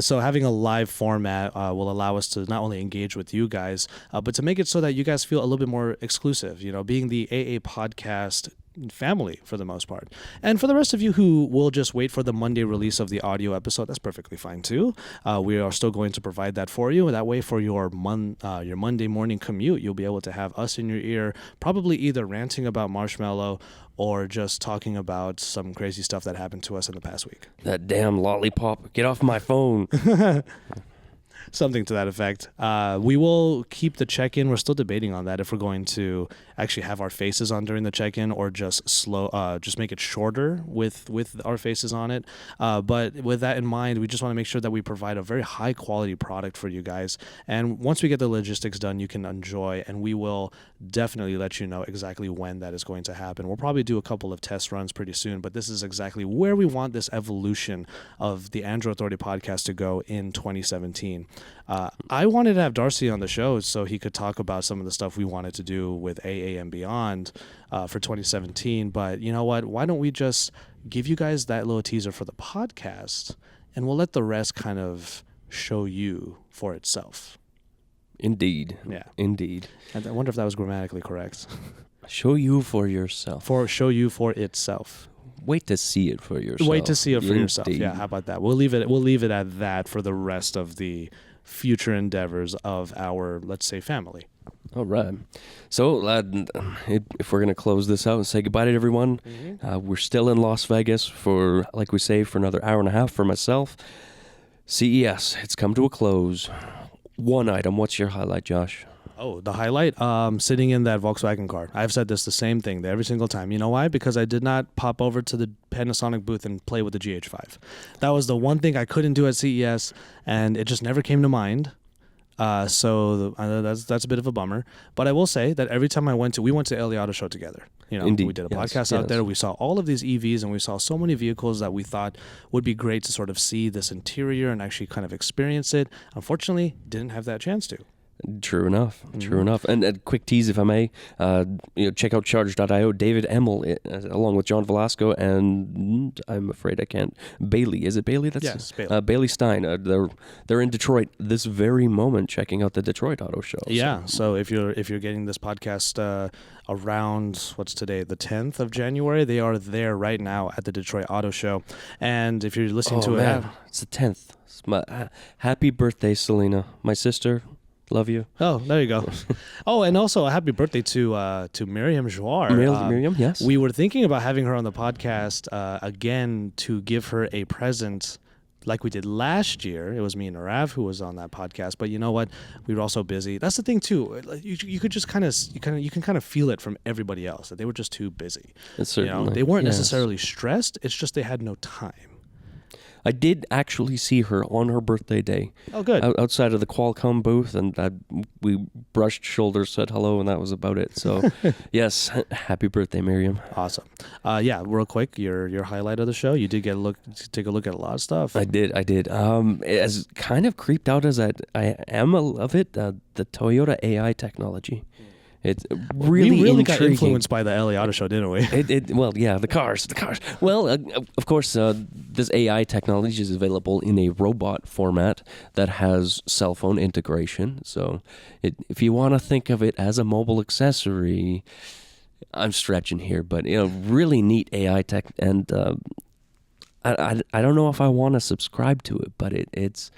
so having a live format will allow us to not only engage with you guys, but to make it so that you guys feel a little bit more exclusive. Being the AA podcast family for the most part. And for the rest of you who will just wait for the Monday release of the audio episode, that's perfectly fine too. We are still going to provide that for you. That way, for your Monday morning commute, you'll be able to have us in your ear, probably either ranting about Marshmallow or just talking about some crazy stuff that happened to us in the past week. That damn lollipop, get off my phone. Something to that effect. We will keep the check-in. We're still debating on that, if we're going to actually have our faces on during the check-in or just just make it shorter with our faces on it. But with that in mind, we just want to make sure that we provide a very high quality product for you guys. And once we get the logistics done, you can enjoy, and we will definitely let you know exactly when that is going to happen. We'll probably do a couple of test runs pretty soon, but this is exactly where we want this evolution of the Android Authority podcast to go in 2017. I wanted to have Darcy on the show so he could talk about some of the stuff we wanted to do with AA and beyond for 2017. But you know what? Why don't we just give you guys that little teaser for the podcast, and we'll let the rest kind of show you for itself. Indeed. Yeah. Indeed. And I wonder if that was grammatically correct. Show you for yourself. Show you for itself. Wait to see it for yourself. Wait to see it for yourself. Indeed. Yeah, how about that? We'll leave it at that for the rest of the future endeavors of our, let's say, family. All right. So, if we're going to close this out and say goodbye to everyone, we're still in Las Vegas for, like we say, for another hour and a half for myself. CES, it's come to a close. One item. What's your highlight, Josh? Oh, the highlight? Sitting in that Volkswagen car. I've said this the same thing every single time. You know why? Because I did not pop over to the Panasonic booth and play with the GH5. That was the one thing I couldn't do at CES, and it just never came to mind. So that's a bit of a bummer. But I will say that every time we went to LA Auto Show together. Indeed. We did a podcast out there. We saw all of these EVs, and we saw so many vehicles that we thought would be great to sort of see this interior and actually kind of experience it. Unfortunately, didn't have that chance to. True enough. True enough. And a quick tease, if I may, check out Charge.io. David Emmel, along with John Velasco, and I'm afraid I can't. Bailey, is it Bailey? Yes, Bailey. Bailey Stein. They're in Detroit this very moment, checking out the Detroit Auto Show. Yeah. So if you're getting this podcast around what's today, the 10th of January, they are there right now at the Detroit Auto Show. And if you're listening to it, it's the 10th. It's my happy birthday, Selena, my sister. Love you. Oh, there you go. Oh, and also a happy birthday to Miriam Jouar. Miriam, yes. We were thinking about having her on the podcast again to give her a present like we did last year. It was me and Narav who was on that podcast. But you know what? We were all so busy. That's the thing too. You could just kind of feel it from everybody else that they were just too busy. Certainly. They weren't necessarily stressed. It's just they had no time. I did actually see her on her birthday day. Oh, good. Outside of the Qualcomm booth, and we brushed shoulders, said hello, and that was about it. So, yes, happy birthday, Miriam. Awesome. Yeah, real quick, your highlight of the show. You did take a look at a lot of stuff. I did. As kind of creeped out as I am of it, the Toyota AI technology. It's really we really intriguing. got influenced by the LA Auto Show, didn't we? The cars. Well, of course, this AI technology is available in a robot format that has cell phone integration. So, if you want to think of it as a mobile accessory, I'm stretching here, but really neat AI tech, and I don't know if I want to subscribe to it, but it's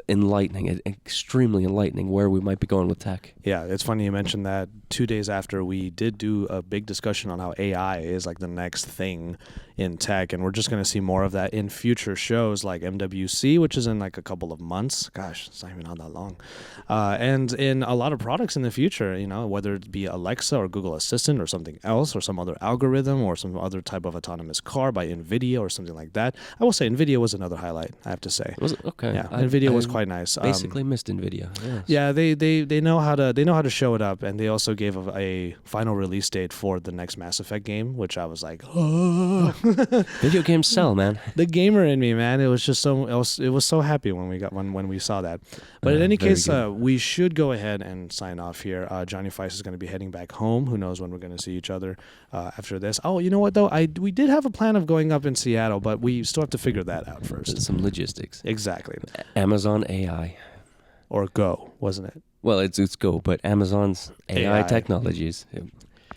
enlightening, extremely enlightening where we might be going with tech. Yeah, it's funny you mentioned that. 2 days after, we did do a big discussion on how AI is like the next thing in tech, and we're just going to see more of that in future shows like MWC, which is in like a couple of months. Gosh, it's not even not that long. And in a lot of products in the future, you know, whether it be Alexa or Google Assistant or something else or some other algorithm or some other type of autonomous car by NVIDIA or something like that. I will say NVIDIA was another highlight, I have to say. Was it? Okay. Yeah, NVIDIA was quite nice. Basically missed NVIDIA. Yes. Yeah, they know how to show it up, and they also gave a final release date for the next Mass Effect game, which I was like, oh. Video games sell, man. The gamer in me, man, it was just it was so happy when we saw that. But in any Very case, good. we should go ahead and sign off here. Johnny Feist is going to be heading back home. Who knows when we're going to see each other after this? Oh, you know what though? We did have a plan of going up in Seattle, but we still have to figure that out first. Some logistics. Exactly. Amazon AI. Or Go, wasn't it? Well, it's Go, but Amazon's AI, AI. technologies.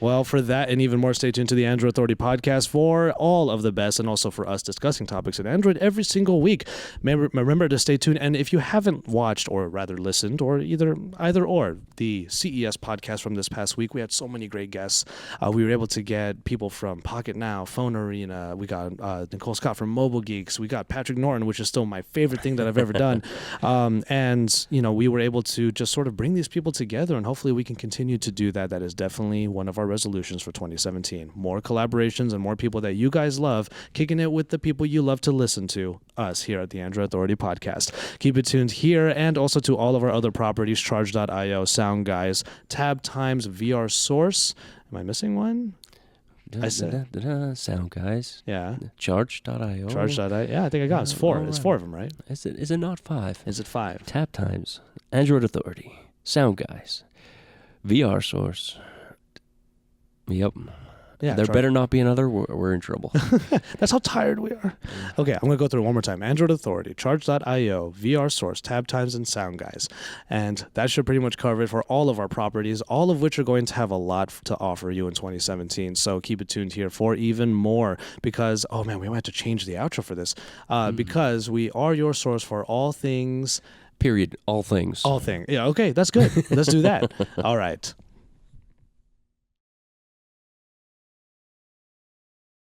Well, for that and even more, stay tuned to the Android Authority podcast for all of the best, and also for us discussing topics in Android every single week. Remember to stay tuned. And if you haven't watched, or rather listened, or either or, the CES podcast from this past week, we had so many great guests. We were able to get people from Pocket Now, Phone Arena. We got Nicole Scott from Mobile Geeks. We got Patrick Norton, which is still my favorite thing that I've ever done. And you know, we were able to just sort of bring these people together, and hopefully we can continue to do that. That is definitely one of our resolutions for 2017. More collaborations and more people that you guys love, kicking it with the people you love to listen to, us here at the Android Authority podcast. Keep it tuned here and also to all of our other properties, Charge.io, Sound Guys, Tab Times, VR Source. Am I missing one? I said. Sound Guys. Yeah. Charge.io. Charge.io. Yeah, I think I got it. It's four. All It's right. 4 of them, right? Is it not 5? Is it 5? Tap Times. Android Authority. Sound Guys. VR Source. Yep. Yeah. There Charge. better not be another. We're in trouble. That's how tired we are. Okay, I'm going to go through it one more time. Android Authority, Charge.io, VR Source, Tab Times, and Sound Guys. And that should pretty much cover it for all of our properties, all of which are going to have a lot to offer you in 2017. So keep it tuned here for even more because, oh man, we might have to change the outro for this because we are your source for all things. Period. All things. All things. Yeah, okay, that's good. Let's do that. All right.